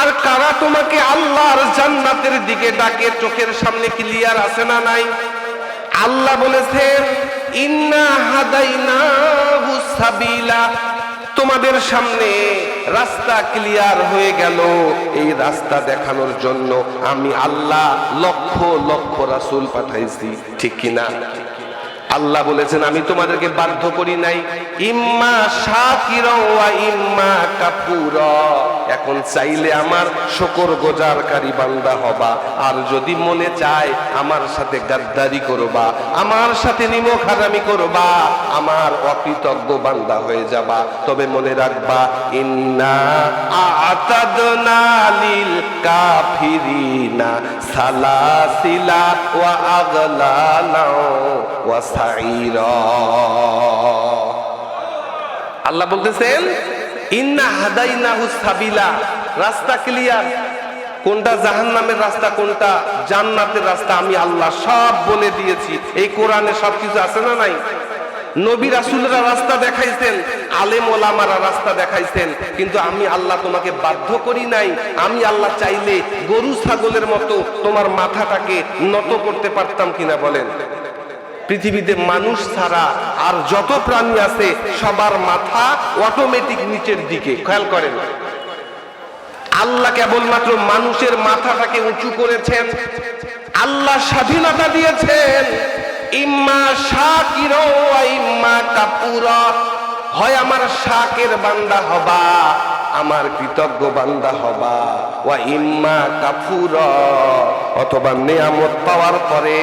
আর কারা তোমাকে আল্লাহর জান্নাতের দিকে ডাকে, চোখের সামনে ক্লিয়ার আছে না নাই? আল্লাহ বলেছেন, ইন্না হাদাইনাহু সাবিলা, তোমাদের সামনে রাস্তা ক্লিয়ার হয়ে গেল। এই রাস্তা দেখানোর জন্য আমি আল্লাহ লক্ষ লক্ষ রাসূল পাঠাইছি, ঠিক কিনা? আল্লাহ বলেছেন, আমি তোমাদেরকে বাধ্য করি নাই, ইম্মা শাকিরা ওয়া ইম্মা কাফুরা। এখন চাইলে আমার শুকরগুজারকারী বান্দা হবা, আর যদি মনে চায় আমার সাথে গাদ্দারি করবা, আমার সাথে নিমকহারামি করবা, আমার অকৃতজ্ঞ বান্দা হয়ে যাবা। তবে মনে রাখবা, ইন্না আ'তাদনা লিল কাফিরিনা সালাসিলা ওয়া আগলালা ওয়া সাইরা। আল্লাহ বলতেছেন, ইন্না হাদাইনাহু সাবিলা, রাস্তা ক্লিয়ার। কোনটা জাহান্নামের রাস্তা, কোনটা জান্নাতের রাস্তা আমি আল্লাহ সব বলে দিয়েছি। এই কোরআনে সবকিছু আছে না নাই? নবী রাসূলরা রাস্তা দেখাইছেন, আলেম ওলামারা রাস্তা দেখাইছেন, কিন্তু আমি আল্লাহ তোমাকে বাধ্য করি নাই। আমি আল্লাহ চাইলে গরু ছাগলের মতো তোমার মাথাটাকে নত করতে পারতাম কিনা বলেন? পৃথিবীতে মানুষ ছাড়া আর যত প্রাণী আছে সবার মাথা অটোমেটিক নিচের দিকে। খেয়াল করেন, আল্লাহ কেবলমাত্র মানুষের মাথাটাকে উঁচু করেছেন। আল্লাহ স্বাধীনতা দিয়েছেন, ইম্মা শাকিরা ওয়া ইম্মা কাফুরা, হয় আমার শাকের বান্দা হবা, আমার কৃতজ্ঞ বান্দা হবা, ওয়া ইম্মা কাফুরা, অথবা নিয়ামত পাওয়ার পরে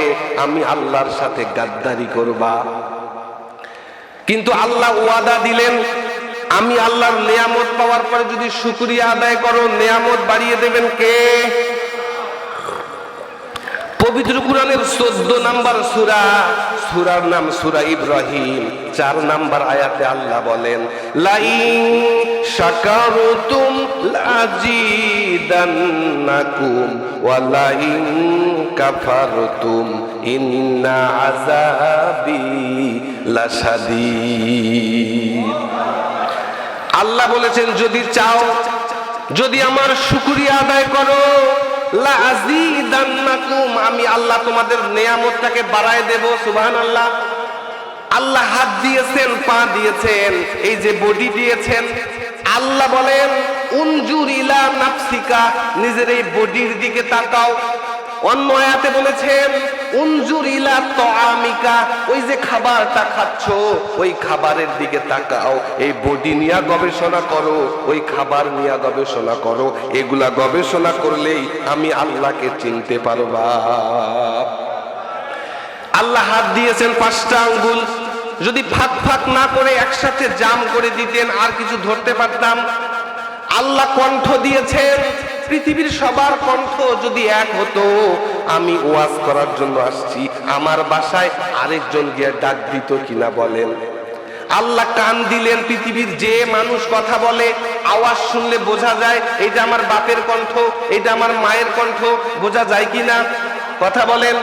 আমি আল্লাহর সাথে গাদ্দারি করবা। কিন্তু আল্লাহ ওয়াদা দিলেন, আমি আল্লাহর নিয়ামত পাওয়ার পরে যদি শুকরিয়া আদায় করো, নিয়ামত বাড়িয়ে দেবেন কে? পবিত্র কোরআনের 14 নাম্বার সূরা, সূরার নাম সূরা ইব্রাহিম, 4 নাম্বার আয়াতে আল্লাহ বলেন, লাইন শাকারতুম লাজিদান্নাকুম ওয়া লাইন কাফারতুম ইন্না আযাবি লাশাদীদ। আল্লাহ বলেছেন, যদি চাও, যদি আমার শুকরিয়া আদায় করো, লাযীদান্নাকুম, আমি আল্লাহ তোমাদের নিয়ামতটাকে বাড়ায় দেব। সুবহানাল্লাহ। আল্লাহ হাত দিয়েছেন, পা দিয়েছেন, এই যে বডি দিয়েছেন, আল্লাহ বলেন, উনজুর ইলা নাফসিকা, নিজের এই বডির দিকে তাকাও। অন্য আয়াতে বলেছেন, উনজুর ইলা তাআমিকা, ওই যে খাবারটা খাচ্ছো ওই খাবারের দিকে তাকাও। এই বডি নিয়ে গবেষণা করো, ওই খাবার নিয়ে গবেষণা করো। এগুলা গবেষণা করলেই আমি আল্লাহকে চিনতে পারবা। আল্লাহ হাত দিয়েছেন 5টা আঙ্গুল, যদি ফাঁক ফাঁক না করে একসাথে জাম করে দিতেন আর কিছু ধরতে পারতাম। আল্লাহ কণ্ঠ দিয়েছেন, পৃথিবীর সবার কণ্ঠ যদি এক হতো, আমি ওয়াজ করার জন্য আসছি, আমার বাসায় আরেকজন গিয়ে ডাক দিত কিনা বলেন? আল্লাহ কান দিলেন, পৃথিবীর যে মানুষ কথা বলে আওয়াজ শুনলে বোঝা যায় এটা আমার বাপের কণ্ঠ, এটা আমার মায়ের কণ্ঠ, বোঝা যায় কিনা? কথা বলেন।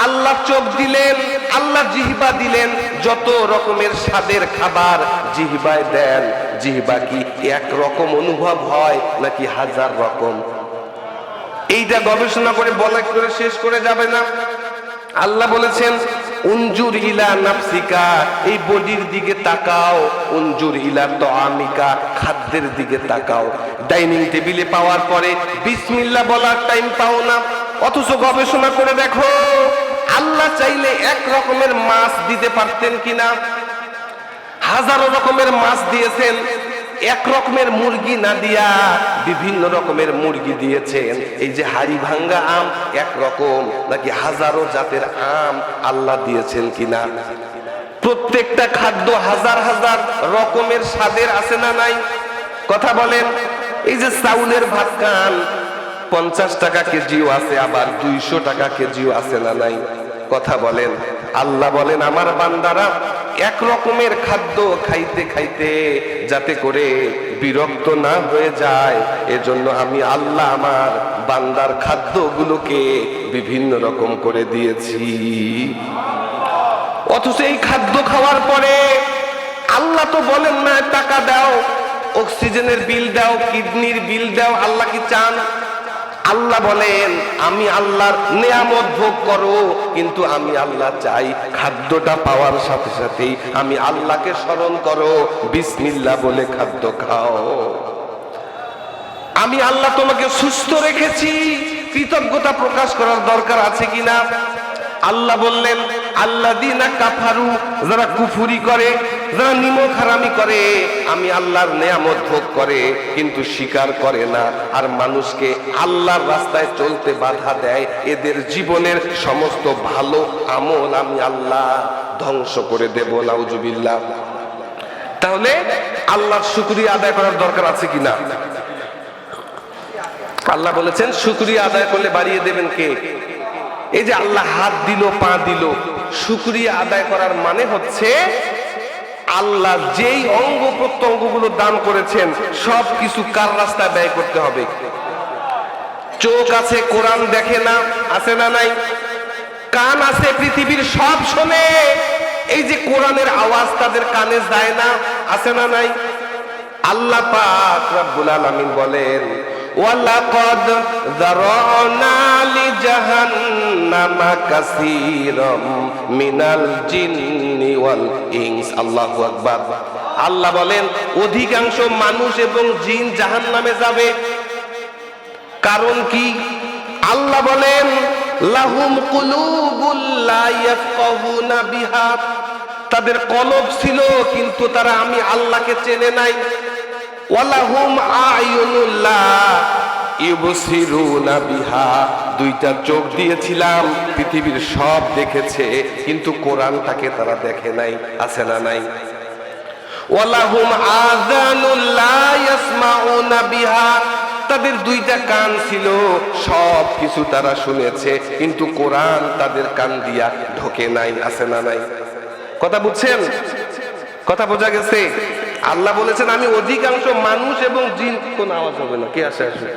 আল্লাহ চোখ দিলেন, আল্লাহ জিহ্বা দিলেন, যত রকমের স্বাদের খাবার জিহ্বায় দেন, জিহ্বা কি এক রকম অনুভব হয় নাকি 1000 রকম? এইটা গবেষণা করে বলা করে শেষ করে যাবে না। আল্লাহ বলেছেন, উনজুর ইলা নাফসিকা, এই বডির দিকে তাকাও। উনজুর ইলা তাআমিকা, খাদ্যের দিকে তাকাও। ডাইনিং টেবিলে পাওয়ার পরে বিসমিল্লাহ বলার টাইম পাও না, অথচ গবেষণা করে দেখো আল্লাহ চাইলে এক রকমের মাছ দিতে পারতেন কিনা? হাজারো রকমের মাছ দিয়েছেন, এক রকমের মুরগি না দিয়া বিভিন্ন রকমের মুরগি দিয়েছেন। এই যে হাড়ি ভাঙ্গা আম এক রকম, নাকি হাজারো জাতের আম আল্লাহ দিয়েছেন কিনা? প্রত্যেকটা খাদ্য হাজার হাজার রকমের স্বাদের আছে না নাই? কথা বলেন। এই যে চাউলের ভাত খান, 50 টাকা কেজিও আছে, আবার 200 টাকা কেজিও আছে না নাই? কথা বলেন। আল্লাহ বলেন আমার বান্দারা এক রকমের খাদ্য খাইতে খাইতে যাতে করে বিরক্ত না হয়ে যায়, এজন্য আমি আল্লাহ আমার বান্দার খাদ্যগুলোকে বিভিন্ন রকম করে দিয়েছি। অথচ এই খাদ্য খাওয়ার পরে আল্লাহ তো বলেন না টাকা দাও, অক্সিজেনের বিল দাও, কিডনির বিল দাও। আল্লাহ কি চান? আল্লাহ বলেন আমি আল্লাহর নেয়ামত ভোগ করো, কিন্তু আমি আল্লাহ চাই খাদ্যটা পাওয়ার সাথে সাথেই আমি আল্লাহকে স্মরণ করো, বিসমিল্লাহ বলে খাদ্য খাও। আমি আল্লাহ তোমাকে সুস্থ রেখেছি, কৃতজ্ঞতা প্রকাশ করার দরকার আছে কিনা? আল্লাহ বললেন আল্লাযীনা কাফারু, যারা কুফরি করে, যারা নিমক হারামি করে, আমি আল্লাহর নেয়ামত ভোগ করে কিন্তু স্বীকার করে না, আর মানুষকে আল্লাহর রাস্তায় চলতে বাধা দেয়, এদের জীবনের সমস্ত ভালো আমল আমি আল্লাহ ধ্বংস করে দেব। নাউজুবিল্লাহ। তাহলে আল্লাহর শুকরিয়া আদায় করার দরকার আছে কিনা? আল্লাহ বলেছেন শুকরিয়া আদায় করলে বাড়িয়ে দেবেন কে? এই যে আল্লাহ হাত দিল, পা দিল, শুকরিয়া আদায় করার মানে হচ্ছে আল্লাহ যেই অঙ্গ প্রত্যঙ্গগুলো দান করেছেন সব কিছু কার রাস্তায় ব্যয় করতে হবে। চোখ আছে, কোরআন দেখে না, আছে না নাই? কান আছে, পৃথিবীর সব শোনে, এই যে কোরআনের আওয়াজ তাদের কানে যায় না, আছে না নাই? আল্লাহ পাক রব্বুল আলামিন বলেন ওয়ালাকাদ যারানা লিজাহান্নামা কাসীরাম মিনাল জিন্নি ওয়াল ইনস। আল্লাহু আকবার। আল্লাহ বলেন অধিকাংশ মানুষ এবং জিন জাহান্নামে যাবে। কারণ কি? আল্লাহ বলেন লাহুম কুলুবুল লা ইয়াফকাহুনা বিহা, তাদের কলব ছিল কিন্তু তারা আমি আল্লাহকে চেনে নাই। ওয়ালাহুম আয়ুনুল লা ইউবসিরুনা বিহা, দুইটা চোখ দিয়েছিলাম, পৃথিবীর সব দেখেছে কিন্তু কোরআনটাকে তারা দেখে নাই, আছে না নাই? ওয়ালাহুম আযানুল লা ইয়াসমাউনা বিহা, তাদের দুইটা কান ছিল, সব কিছু তারা শুনেছে কিন্তু কোরআন তাদের কান দিয়া ঢোকে নাই, আছে না নাই? কথা বুঝছেন? কথা বোঝা গেছে? আল্লাহ বলেছেন আমি অধিকাংশ মানুষ এবং জিন, কোন আওয়াজ হবে না, কে আসে আসে।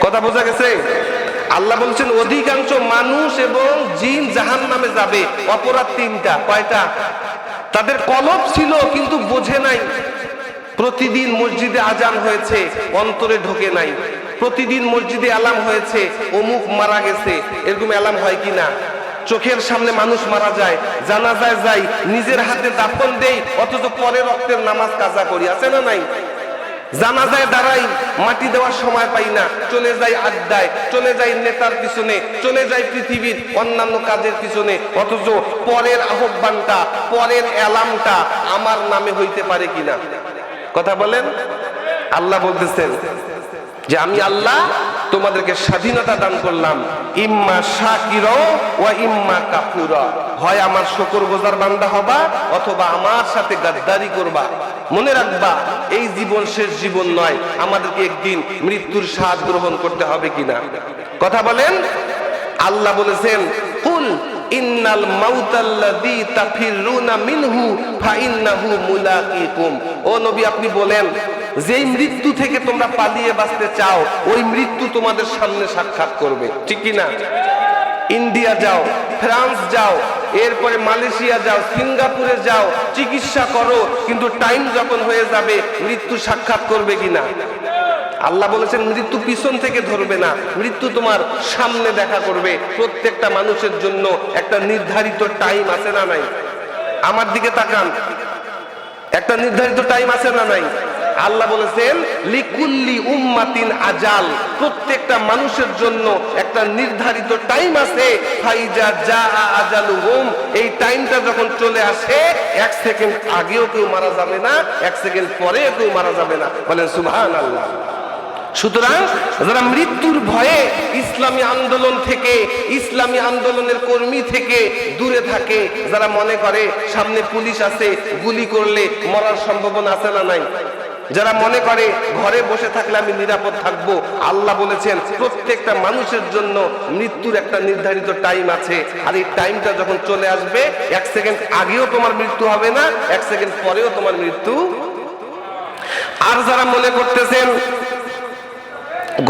কথা বোঝা গেছে? আল্লাহ বলছেন অধিকাংশ মানুষ এবং জিন জাহান্নামে যাবে। অপরাধ তিনটা। কয়টা? তাদের কলব ছিল কিন্তু বোঝে নাই। প্রতিদিন মসজিদে আজান হয়েছে, অন্তরে ঢোকে নাই। প্রতিদিন মসজিদে অ্যালার্ম হয়েছে, অমুক মারা গেছে, এরকম অ্যালার্ম হয় কিনা? চোখের সামনে মানুষ মারা যায়, জানাজায় যাই, নিজের হাতে দাফন দেই, অথচ পরে রক্তের নামাজ কাজা করি, আছে না নাই? জানাজায় দাঁড়াই, মাটি দেওয়ার সময় পাই না, চলে যাই আড্ডায়, চলে যাই নেতার পিছনে, চলে যাই পৃথিবীর অন্যান্য কাজের পিছনে, অথচ পরের আহ্বানটা, পরের অ্যালার্মটা আমার নামে হইতে পারে কিনা? কথা বলেন। আল্লাহ বলতেছেন যে আমি আল্লাহ তোমাদেরকে স্বাধীনতা দান করলাম, ইম্মা শাকিরা ওয়া ইম্মা কাফুরা, হয় আমার শুকরগুজার বান্দা হবা অথবা আমার সাথে গাদ্দারি করবা। মনে রাখবা এই জীবন শেষ জীবন নয়, আমাদেরকে একদিন মৃত্যুর স্বাদ গ্রহণ করতে হবে কিনা? কথা বলেন। আল্লাহ বলেছেন কুল ইন্নাল মাউতাল্লাযী তাফিরুনা মিনহু ফাইন্নাহু মুলাকিকুম। ও নবী আপনি বলেন যেই মৃত্যু থেকে তোমরা পালিয়ে বাঁচতে চাও ওই মৃত্যু তোমাদের সামনে সাক্ষাৎ করবে, ঠিক কি না? ইন্ডিয়া যাও, ফ্রান্স যাও, এরপরে মালয়েশিয়া যাও, সিঙ্গাপুরে যাও, চিকিৎসা করো, কিন্তু টাইম যখন হয়ে যাবে মৃত্যু সাক্ষাৎ করবে কিনা? আল্লাহ বলেছেন মৃত্যু পিছন থেকে ধরবে না, মৃত্যু তোমার সামনে দেখা করবে। প্রত্যেকটা মানুষের জন্য একটা নির্ধারিত টাইম আছে না নাই? আমার দিকে তাকান, একটা নির্ধারিত টাইম আছে না নাই? আল্লাহ বলেছেন লিকুল্লি উম্মাতিন আজাল, প্রত্যেকটা মানুষের জন্য একটা নির্ধারিত টাইম আছে। ফাইজা জাআ আজালুহুম, এই টাইমটা যখন চলে আসে, এক সেকেন্ড আগেও কেউ মারা যাবে না, এক সেকেন্ড পরেও কেউ মারা যাবে না। বলেন সুবহানাল্লাহ। সুতরাং যারা মৃত্যুর ভয়ে ইসলামী আন্দোলন থেকে, ইসলামী আন্দোলনের কর্মী থেকে দূরে থাকে, যারা মনে করে সামনে পুলিশ আছে, গুলি করলে মরার সম্ভাবনা আছে না নাই, যারা মনে করে ঘরে বসে থাকলে আমি নিরাপদ থাকবো, আল্লাহ বলেছেন প্রত্যেকটা মানুষের জন্য মৃত্যুর একটা নির্ধারিত টাইম আছে। আর এই টাইমটা যখন চলে আসবে, এক সেকেন্ড আগেও তোমার মৃত্যু হবে না, এক সেকেন্ড পরেও তোমার মৃত্যু। আর যারা মনে করতেছেন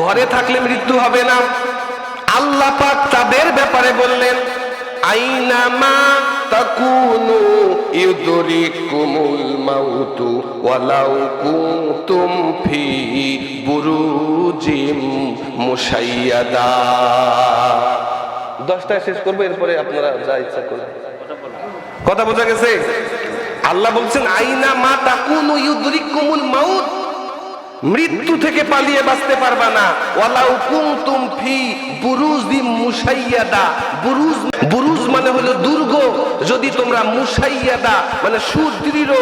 ঘরে থাকলে মৃত্যু হবে না, আল্লাহ পাক তাদের ব্যাপারে বললেন আইনামা তাকুনু ইউদরিকুমুল মাউতু ওয়ালাউ কুনতুম ফি বুরুজিম মুশাইয়াদা। 10টায় শেষ করবো, এরপরে আপনারা যা ইচ্ছা করবেন। কথা বোঝা গেছে? আল্লাহ বলছেন আইনামা তাকুনু ইউদরিকুমুল মাউত, মৃত্যু থেকে পালিয়ে বাঁচতে পারবা না। ওয়ালাউ কুনতুম ফি বুরুজিম মুশাইয়াদা, বুরুজ মানে হলো দুর্গ, যদি তোমরা মুশাইয়াদা মানে সুদৃঢ়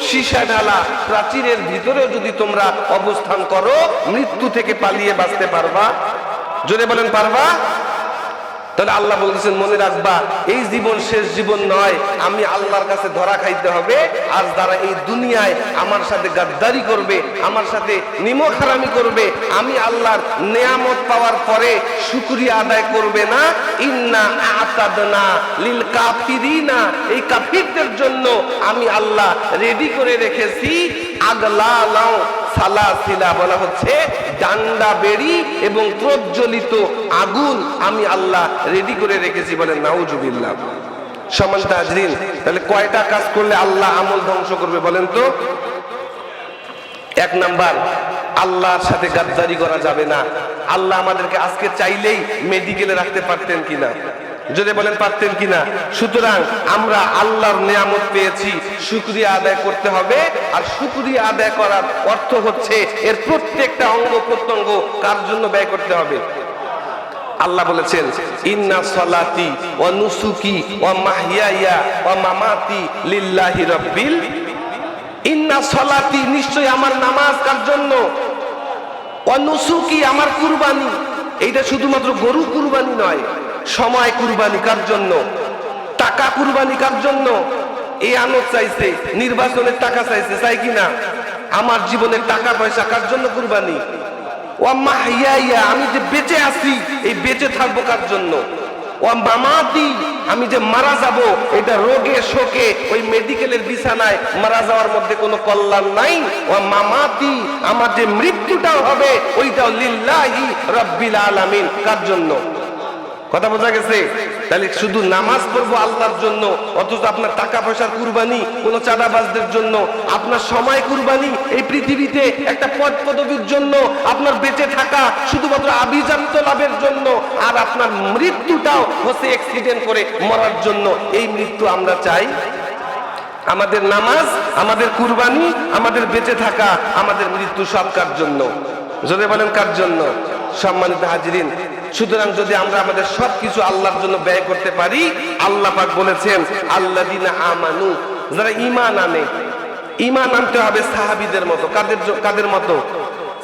সীসা ঢালা প্রাচীরের ভিতরেও যদি তোমরা অবস্থান করো, মৃত্যু থেকে পালিয়ে বাঁচতে পারবা। জোরে বলেন পারবা? তাহলে আল্লাহ বলতেছেন মনে রাখবা এই জীবন শেষ জীবন নয়, আমি আল্লাহর কাছে ধরা খাইতে হবে। আর যারা এই দুনিয়ায় আমার সাথে গাদ্দারি করবে, আমার সাথে নিমকহারামি করবে, আমি আল্লাহর নেয়ামত পাওয়ার পরে শুকরিয়া আদায় করবে না, ইন্না আতাদনা লিল কাফিরিনা, এই কাফিরদের জন্য আমি আল্লাহ রেডি করে রেখেছি আগলালাও সালাসিলা, বলা হচ্ছে ডান্ডা বেড়ি এবং প্রজ্বলিত আগুন আমি আল্লাহ রেডি করে রেখেছি। বলেন নাউজুবিল্লাহ। সম্মানিত হাজরিন, তাহলে কয়টা কাজ করলে আল্লাহ আমল ধ্বংস করবে বলেন তো? 1 নাম্বার, আল্লাহর সাথে গাদ্দারি করা যাবে না। আল্লাহ আমাদেরকে আজকে চাইলেই মেডিকেলে রাখতে পারতেন কিনা? যদি বলেন পারতেন কিনা? সুতরাং আমরা আল্লাহর নিয়ামত পেয়েছি, শুকরিয়া আদায় করতে হবে। আর শুকরিয়া আদায় করার অর্থ হচ্ছে এর প্রত্যেকটা অঙ্গ প্রত্যঙ্গ কার জন্য ব্যয় করতে হবে? আল্লাহ বলেছেন ইন্না সলাতি ওয়া নুসুকি ওয়া মাহইয়া ওয়া মামাতি লিল্লাহি রাব্বিল, ইন্না সলাতি নিশ্চয় আমার নামাজ কার জন্য, ওয়া নুসুকি আমার কুরবানি, এইটা শুধুমাত্র গরু কুরবানি নয়, সময় কুরবানি কার জন্য, টাকা কুরবানি কার জন্য? এই আনত চাইছে, নির্বাচনের টাকা চাইছে, চাই কিনা? আমার জীবনের টাকা পয়সা কার জন্য কুরবানি? ওয়া মাহইয়া, আমি যে বেঁচে আছি এই বেঁচে থাকবো কার জন্য? ওয়া মামাতি, আমি যে মারা যাব এটা রোগে শোকে ওই মেডিকেলের বিছানায় মারা যাওয়ার মধ্যে কোনো কল্যাণ নাই। ওয়া মামাতি, আমার যে মৃত্যুটাও হবে ওইটাও লিল্লাহি রাব্বিল আলামিন, কার জন্য? কথা বোঝা গেছে? তাহলে শুধু নামাজ পড়বো আল্লাহর জন্য, অথচ আপনার টাকা পয়সার কুরবানি কোনো চাঁদাবাজদের জন্য, আপনার সময় কুরবানি এই পৃথিবীতে একটা পদ পদবীর জন্য, আপনার বেঁচে থাকা শুধুমাত্র আভিজাত্য লাভের জন্য, আর আপনার মৃত্যুটাও হচ্ছে অ্যাক্সিডেন্ট করে মরার জন্য। এই মৃত্যু আমরা চাই? আমাদের নামাজ, আমাদের কুরবানি, আমাদের বেঁচে থাকা, আমাদের মৃত্যু সব কার জন্য? যদি বলেন কার জন্য? সম্মানিত হাজিরিন, সুতরাং যদি আমরা আমাদের সবকিছু আল্লাহর জন্য ব্যয় করতে পারি, আল্লাহ পাক বলেছেন আল্লাযিনা আমানু, যারা ঈমান আনে। ঈমান আনতে হবে সাহাবীদের মতো। কাদের মতো?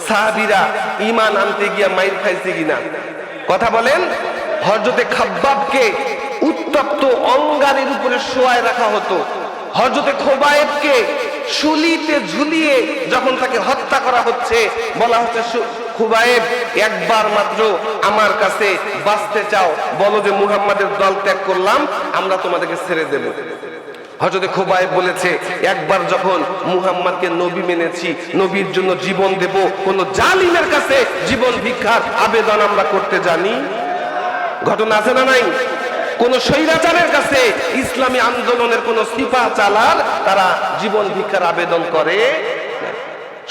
সাহাবীরা ঈমান আনতে গিয়া মাইর খাইছে কিনা? কথা বলেন। হযরতে খাব্বাবকে উত্তপ্ত অঙ্গারের উপরে শোয়ায় রাখা হতো। হযরতে খোবায়েবকে শুলিতে ঝুলিয়ে যখন তাকে হত্যা করা হচ্ছে, বলা হচ্ছে খোবায়েব একবার মাত্র আমার কাছে বাঁচতে চাও, বলো যে মুহাম্মাদের দল ত্যাগ করলাম, আমরা তোমাদেরকে ছেড়ে দেব। হযরতে খোবায়েব বলেছে একবার যখন মুহাম্মাদকে নবী মেনেছি, নবীর জন্য জীবন দেব, কোন জালিমের কাছে জীবন ভিক্ষার আবেদন আমরা করতে জানি? ঘটনা আছে না নাই? কোন স্বৈরাচারের কাছে ইসলামী আন্দোলনের কোন সিপাহ চালার তারা জীবন ভিক্ষার আবেদন করে?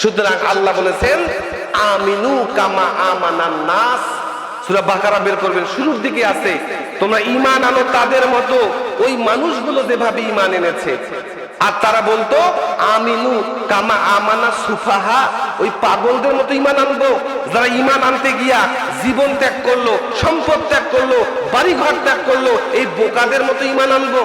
সুতরাং আল্লাহ বলেছেন আমিনু কামা আমানান নাস। সূরা বাকারা বের করবেন, শুরুর দিকে আছে তোমরা ঈমান আনো তাদের মতো, ওই মানুষগুলো যেভাবে ঈমান এনেছে। আর তারা বলতো আমিনু কামা আমানা সুফাহা, ওই পাগলদের মতো ঈমান আনবো যারা ঈমান আনতে গিয়া জীবন ত্যাগ করলো, সম্পদ ত্যাগ করলো, বাড়িঘর ত্যাগ করলো, এই বোকাদের মতো ঈমান আনবো।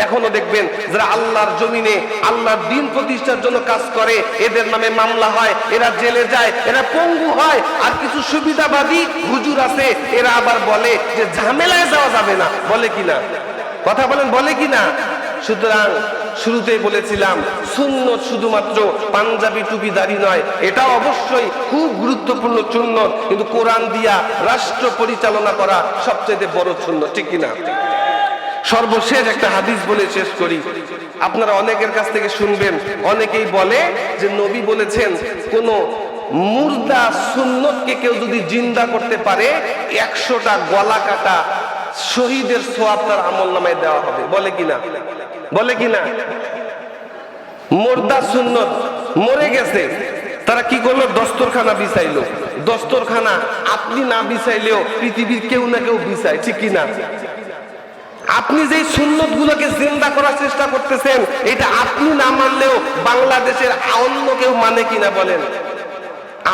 এখনো দেখবেন যারা আল্লাহর জমিনে আল্লাহর দ্বীন প্রতিষ্ঠার জন্য কাজ করে, এদের নামে মামলা হয়, এরা জেলে যায়, এরা পঙ্গু হয়। আর কিছু সুবিধাবাদী হুজুর আছে, এরা আবার বলে যে ঝামেলায় যাওয়া যাবে না, বলে কিনা? কথা বলেন, বলে কিনা? সুতরাং শুরুতেই বলেছিলাম সুন্নত শুধুমাত্র পাঞ্জাবি টুপি দাড়ি নয়, এটা অবশ্যই খুব গুরুত্বপূর্ণ সুন্নত, কিন্তু কোরআন দিয়া রাষ্ট্র পরিচালনা করা সবচেয়ে বড় সুন্নত, ঠিক কিনা? সর্বশেষ একটা হাদিস বলে শেষ করি। আপনারা অনেকের কাছ থেকে শুনবেন, অনেকেই বলে যে নবী বলেছেন কোন মুর্দা সুন্নতকে কেউ যদি জিন্দা করতে পারে 100টা গলা কাটা শহীদের সওয়াব তার আমলনামায় দেওয়া হবে, বলে কিনা? বলে কিনা? মুর্দা সুন্নত মরে গেছে, তারা কি করলো? দস্তরখানা বিছাইলো। দস্তরখানা আপনি না বিছাইলেও পৃথিবীর কেউ না কেউ বিছায়, ঠিক কিনা? আপনি যে সুন্নত গুলোকে জিন্দা করার চেষ্টা করতেছেন, এটা আপনি না মানলেও বাংলাদেশের অন্য কেউ মানে কিনা বলেন?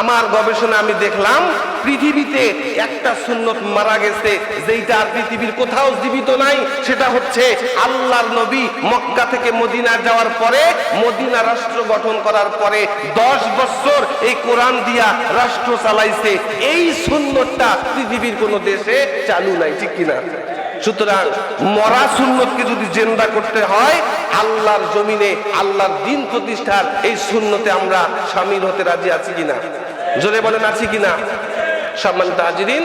আমার গবেষণা আমি দেখলাম পৃথিবীতে একটা সুন্নত মারা গেছে যেটা আর পৃথিবীর কোথাও জীবিত নাই, সেটা হচ্ছে আল্লাহর নবী মক্কা থেকে মদিনা যাওয়ার পরে, মদিনা রাষ্ট্র গঠন করার পরে 10 বছর এই কোরআন দিয়া রাষ্ট্র চালাইছে। এই সুন্নতটা পৃথিবীর কোন দেশে চালু নাই, ঠিক কিনা? সুতরাং মরা সুন্নতকে যদি জিন্দা করতে হয়, আল্লাহর জমিনে আল্লাহর দ্বীন প্রতিষ্ঠার এই সুন্নতে আমরা শামিল হতে রাজি আছি কিনা? জোরে বলেন, আছি কিনা? সম্মানিত হাজিরিন,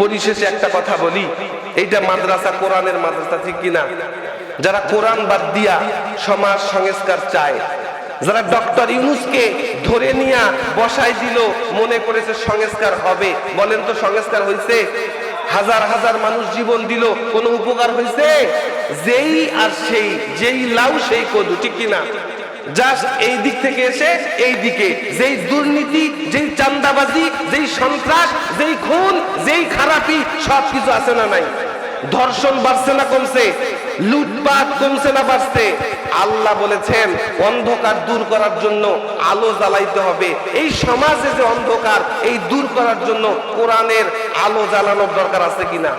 পরিশেষে একটা কথা বলি, এইটা মাদ্রাসা, কোরআনের মাদ্রাসা, ঠিক কিনা? যারা কোরআন বাদ দিয়া সমাজ সংস্কার চায়, যারা ডক্টর ইউনূসকে ধরে নিয়ে বসাই দিল, মনে করেছে সংস্কার হবে, বলেন তো সংস্কার হয়েছে? হাজার হাজার মানুষ জীবন দিল, কোনো উপকার হয়েছে? যেই আর সেই, যেই লাউ সেই কদু, ঠিক কিনা? জাস্ট এই দিক থেকে এসে এই দিকে যেই দুর্নীতি, যেই চাঁদাবাজি, যেই সন্ত্রাস, যেই খুন, যেই খারাপি, সবকিছু আছে না নাই? ধর্ষণ বাড়ছে না কমছে? লুটপাট কমছে না বাড়ছে? আল্লাহ বলেছেন অন্ধকার দূর করার জন্য আলো জ্বালাইতে হবে। এই সমাজে যে অন্ধকার, এই দূর করার জন্য কোরআনের আলো জ্বালানোর দরকার আছে কিনা?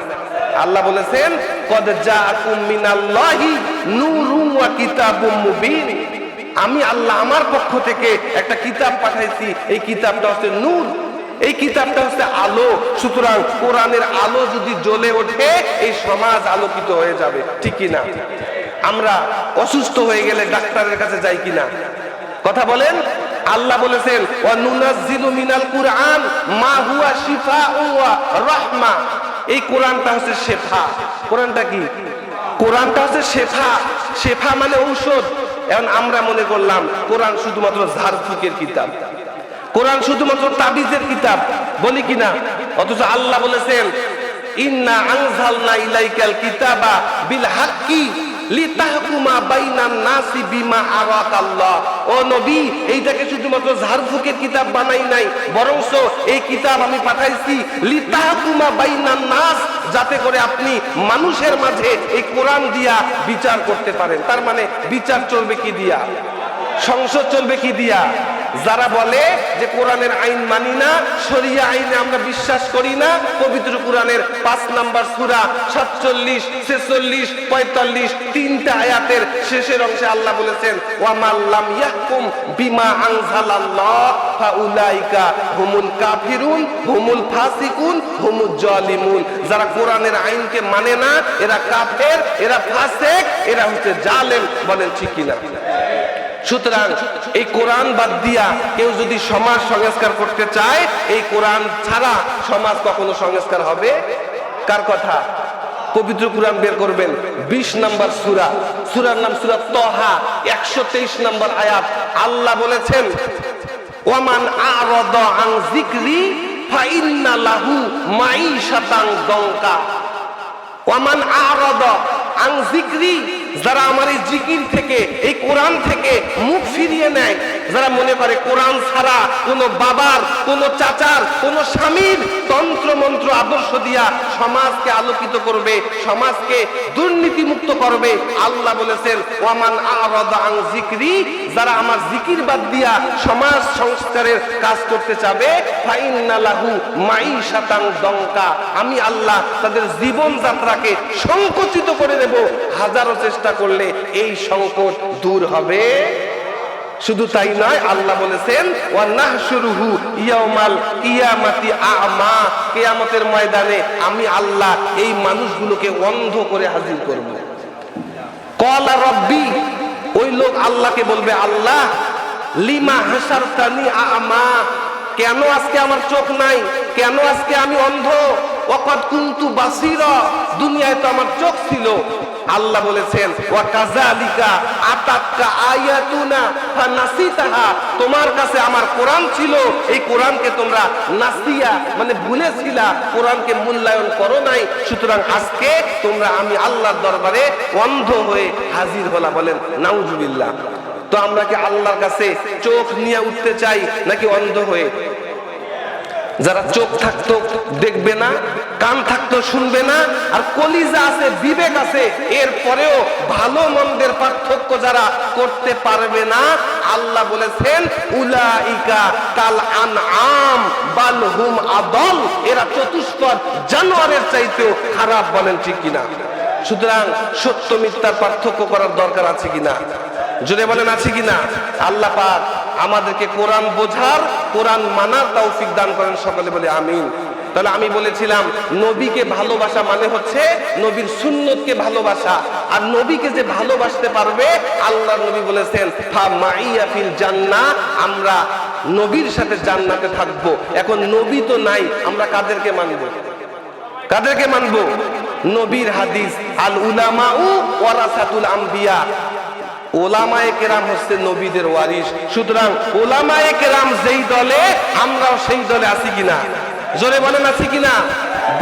আল্লাহ বলেছেন কদ জাআকুম মিনাল্লাহি নূরুন ওয়া কিতাবুম মুবিন। আমি আল্লাহ আমার পক্ষ থেকে একটা কিতাব পাঠাইছি, এই কিতাবটা হচ্ছে নূর, এই কিতাবটা হচ্ছে আলো। সুতরাং কোরআনের আলো যদি জ্বলে ওঠে, এই সমাজ আলোকিত হয়ে যাবে, ঠিক কিনা? আমরা অসুস্থ হয়ে গেলে ডাক্তারের কাছে যাই কিনা? কথা বলেন। আল্লাহ বলেছেন ওয়া নুনাজ্জিলু মিনাল কুরআন মা হুয়া শিফাউন ওয়া রাহমা। এই কোরআনটা হচ্ছে শেফা। কোরআনটা কি? কোরআনটা হচ্ছে শেফা। শেফা মানে ঔষধ। এখন আমরা মনে করলাম কোরআন শুধুমাত্র ঝাড়ফুঁকের কিতাব, কোরআন শুধুমাত্র তাবিজের কিতাব, বলি কিনা? অথচ আল্লাহ বলেছেন ইন্না আনজালনা ইলাইকাল কিতাবা বিল হাক্কি লিতাহকুমা বাইনান নাসি বিমা আরাকাল্লাহ। ও নবী, এইটাকে শুধুমাত্র ঝাড়ফুঁকের কিতাব বানাই নাই, বরংস এই কিতাব আমি পাঠাইছি লিতাহকুমা বাইনান নাস, যাতে করে আপনি মানুষের মাঝে এই কোরআন দিয়া বিচার করতে পারেন। তার মানে বিচার চলবে কি দিয়া? সংসদ চলবে কি দিয়া? যারা বলে যে কোরআনের আইন মানি না, শরিয়া আইনে আমরা বিশ্বাস করি না, পবিত্র কোরআনের 5 নম্বর সূরা 47, 46, 45 তিনটা আয়াতের শেষের অংশে আল্লাহ বলেছেন ওয়া মাল্লাম ইয়াহকুম বিমা আনজালাল্লাহ ফাউলাইকা হুমুল কাফিরুন হুমুল ফাসিকুন হুমুজ জালিমুন। যারা কোরআনের আইনকে মানে না, এরা কাফের, এরা ফাসিক, এরা হচ্ছে জালেম, বলেন ঠিক কিনা? সুতরাং এই কোরআন বাদ দিয়া কেউ যদি সমাজ সংস্কার করতে চায়, এই কোরআন ছাড়া সমাজ কখনো সংস্কার হবে? কার কথা? পবিত্র কোরআন বের করবেন, 20 নম্বর সূরা, সূরার নাম সূরা তাহা, 123 নম্বর আয়াত। আল্লাহ বলেছেন ওয়ামান আরাদা আন যিকরি ফাইন্না লাহু মাঈশাতান দঙ্কা। ওয়ামান আরাদা আন যিকরি, যারা আমার এই জিকির থেকে, এই কোরআন থেকে মুখ ফিরিয়ে নেয়, যারা মনে করে কোরআন ছাড়া কোনো বাবার, কোনো চাচার, কোনো স্বামীর তন্ত্র মন্ত্র আদর্শ দিয়া সমাজকে আলোকিত করবে, সমাজকে দুর্নীতিমুক্ত করবে। আল্লাহ বলেছেন ওয়ামান আরাদা আন যিকরি, যারা আমার জিকির বাদ দিয়া সমাজ সংস্কারের কাজ করতে চাবে ফাইন্না লাহু মাঈশাতান দঙ্কা, আমি আল্লাহ তাদের জীবন যাত্রাকে সংকুচিত করে দেব। হাজারো চেষ্টা করলে এই সংকট দূর হবে। শুধু তাই নয়, আল্লাহ বলেছেন ওয়া নাহশুরুহু ইয়াউমাল কিয়ামাতি আ'মা, কিয়ামতের ময়দানে আমি আল্লাহ এই মানুষগুলোকে অন্ধ করে হাজির করব। ক্বালা রাব্বি, ওই লোক আল্লাহকে বলবে আল্লাহ লিমা হাসারতানি আ'মা, কেন আজকে আমার চোখ নাই, কেন আজকে আমি অন্ধ? ওয়াকাদ কুনতু বাসীরা, দুনিয়ায় তো আমার চোখ ছিল। আল্লাহ বলেছেন ওয়া কাযালিকা আতাতকা আয়াতুনা ফানাসিতাহা, তোমার কাছে আমার কোরআন ছিল, এই কোরআনকে তোমরা নাসিয়া মানে ভুলেছিলা, কোরআনকে মূল্যায়ন করো নাই, সুতরাং আজকে তোমরা আমি আল্লাহর দরবারে অন্ধ হয়ে হাজির হলা। বলেন নাউজুবিল্লাহ। তো আমরা কি আল্লাহর কাছে চোখ নিয়ে উঠতে চাই নাকি অন্ধ হয়ে? যারা চোখ থাকতো দেখবে না, কান থাকতো শুনবে না, আর কলিজা আছে, বিবেক আছে, এরপরেও ভালো মন্দের পার্থক্য যারা করতে পারবে না, আল্লাহ বলেছেন উলাইকা কাল আনআম বাল হুম আদল, এরা চতুষ্পদ জানোয়ারের চাইতেও খারাপ। বলেন ঠিক কিনা? সুতরাং সত্য মিথ্যার পার্থক্য করার দরকার আছে কিনা? জোরে বলেন আছে কিনা? আল্লাহ পাক আমাদেরকে কোরআন বোঝার, কোরআন মানার তৌফিক দান করেন, সকলে বলে আমিন। তাহলে আমি বলেছিলাম নবীকে ভালোবাসা মানে হচ্ছে নবীর সুন্নতকে ভালোবাসা, আর নবীকে যে ভালোবাসতে পারবে, আল্লাহ নবী বলেছেন ফা মাইয়া ফিল জান্নাহ, আমরা নবীর সাথে জান্নাতে থাকবো। এখন নবী তো নাই, আমরা কাদেরকে মানবো? কাদেরকে মানবো? নবীর হাদিস আল উলামাউ ওয়ারাসাতুল আম্বিয়া, ওলামায়ে কেরাম হচ্ছে নবীদের ওয়ারিস। সুতরাং ওলামায়ে কেরাম যেই দলে, আমরাও সেই দলে আছি কিনা? জোরে বলেন আছি কিনা?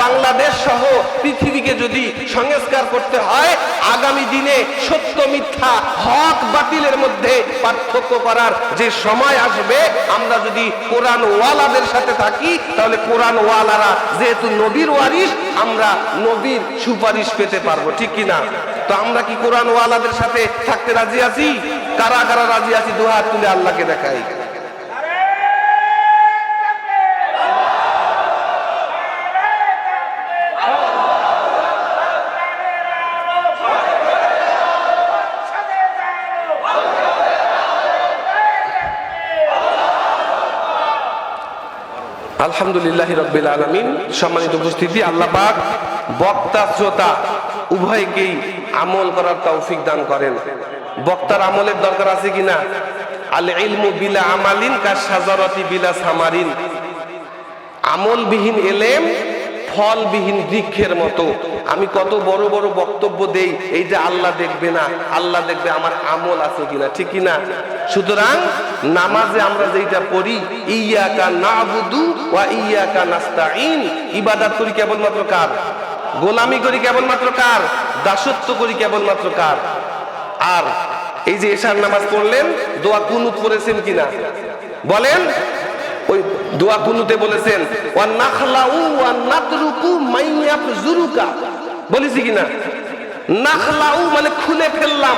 বাংলাদেশ সহ পৃথিবীকে যদি সংস্কার করতে হয়, আগামী দিনে সত্য মিথ্যা, হক বাতিলের মধ্যে পার্থক্য করার যে সময় আসবে, আমরা যদি কোরআন ওয়ালাদের সাথে থাকি, তাহলে কোরআন ওয়ালারা যেহেতু নবীর ওয়ারিস, আমরা নবীর সুপারিশ পেতে পারবো। ঠিক কিনা? তো আমরা কি কোরআন ওয়ালাদের সাথে থাকতে রাজি আছি? কারা কারা রাজি আছি দুই হাত তুলে আল্লাহকে দেখাই। আলহামদুলিল্লাহি রাব্বিল আলামিন। সম্মানিত উপস্থিতি, আল্লাহ পাক বক্তা শ্রোতা উভয়কেই আমল করার তৌফিক দান করেন। বক্তার আমলের দরকার আছে কিনা? আল ইলমু বিলা আমালিন কাশাজারাতি বিলা সামারিন, আমলবিহীন এলেম ফলবিহীন বৃক্ষের মতো। আমি কত বড় বড় বক্তব্য দেই, এই যে আল্লাহ দেখবে না, আল্লাহ দেখবে আমার আমল আছে কিনা। ঠিক কিনা? সুতরাং নামাজে আমরা যেটা পড়ি ইয়্যাকা না'বুদু ওয়া ইয়্যাকা নাস্তাঈন, ইবাদত করি কেবলমাত্র কার? গোলামি করি কেবলমাত্র কার? দাসত্ব করি কেবলমাত্র কার? আর এই যে এশার নামাজ পড়লেন, দোয়া কুনুত পড়েছেন কিনা বলেন? ওই দোয়া কুনুতে বলেছেন ওয়া নাখলাউ ওয়া নাতরুকু মাইয়াফজুরুকা, বলেছি কিনা? নাখলাউ মানে খুলে ফেললাম,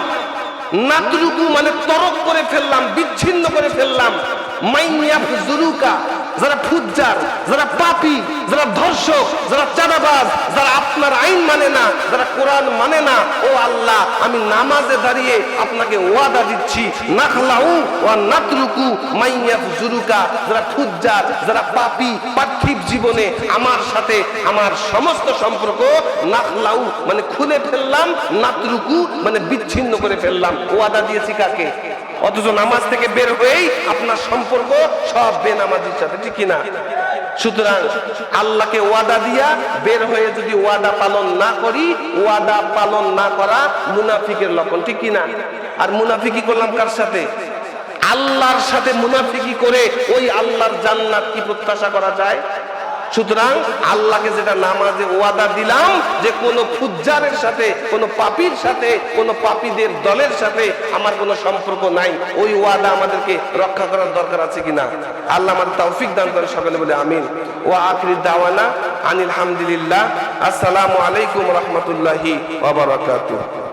নাতরুকু মানে তরক করে ফেললাম, বিচ্ছিন্ন করে ফেললাম। মাইয়াফজুরুকা, যারা ফুজ্জার, যারা পাপী, যারা ধর্ষক, যারা চাঁদাবাজ, যারা আপনার আইন মানে না, যারা কোরআন মানে না, ও আল্লাহ আমি নামাজে দাঁড়িয়ে আপনাকে ওয়াদা দিচ্ছি নাখলাউ ওয়া নাতরুকু মাইয়াফজুরুকা, যারা ফুজ্জার, যারা পাপী, পার্থিব জীবনে আমার সাথে আমার সমস্ত সম্পর্ক, নাখলাউ মানে খুলে ফেললাম, নাতরুকু মানে বিচ্ছিন্ন করে ফেললাম। ওয়াদা দিয়েছি কাকে? অথচ নামাজ থেকে বের হয়েই আপনার সম্পর্ক সব বেনামাজির সাথে। ঠিক কিনা? সুতরাং আল্লাহকে ওয়াদা দিয়া বের হয়ে যদি ওয়াদা পালন না করি, ওয়াদা পালন না করা মুনাফিকের লক্ষণ। ঠিক কিনা? আর মুনাফিকি করলাম কার সাথে? আল্লাহর সাথে মুনাফিকি করে ওই আল্লাহর জান্নাত কি প্রত্যাশা করা যায়? সুতরাং আল্লাহকে যেটা নামাজে ওয়াদা দিলাম যে কোনো ফুজ্জারের সাথে, কোনো পাপীর সাথে, কোনো পাপীদের দলের সাথে আমার কোনো সম্পর্ক নাই, ওই ওয়াদা আমাদেরকে রক্ষা করার দরকার আছে কিনা? আল্লাহ আমাদের তৌফিক দান করে, সকলে বলে আমিন। ওয়া আখির দাওয়ানা আনিল হামদুলিল্লাহ। আসসালামু আলাইকুম ওয়া রাহমাতুল্লাহি ওয়া বারাকাতুহু।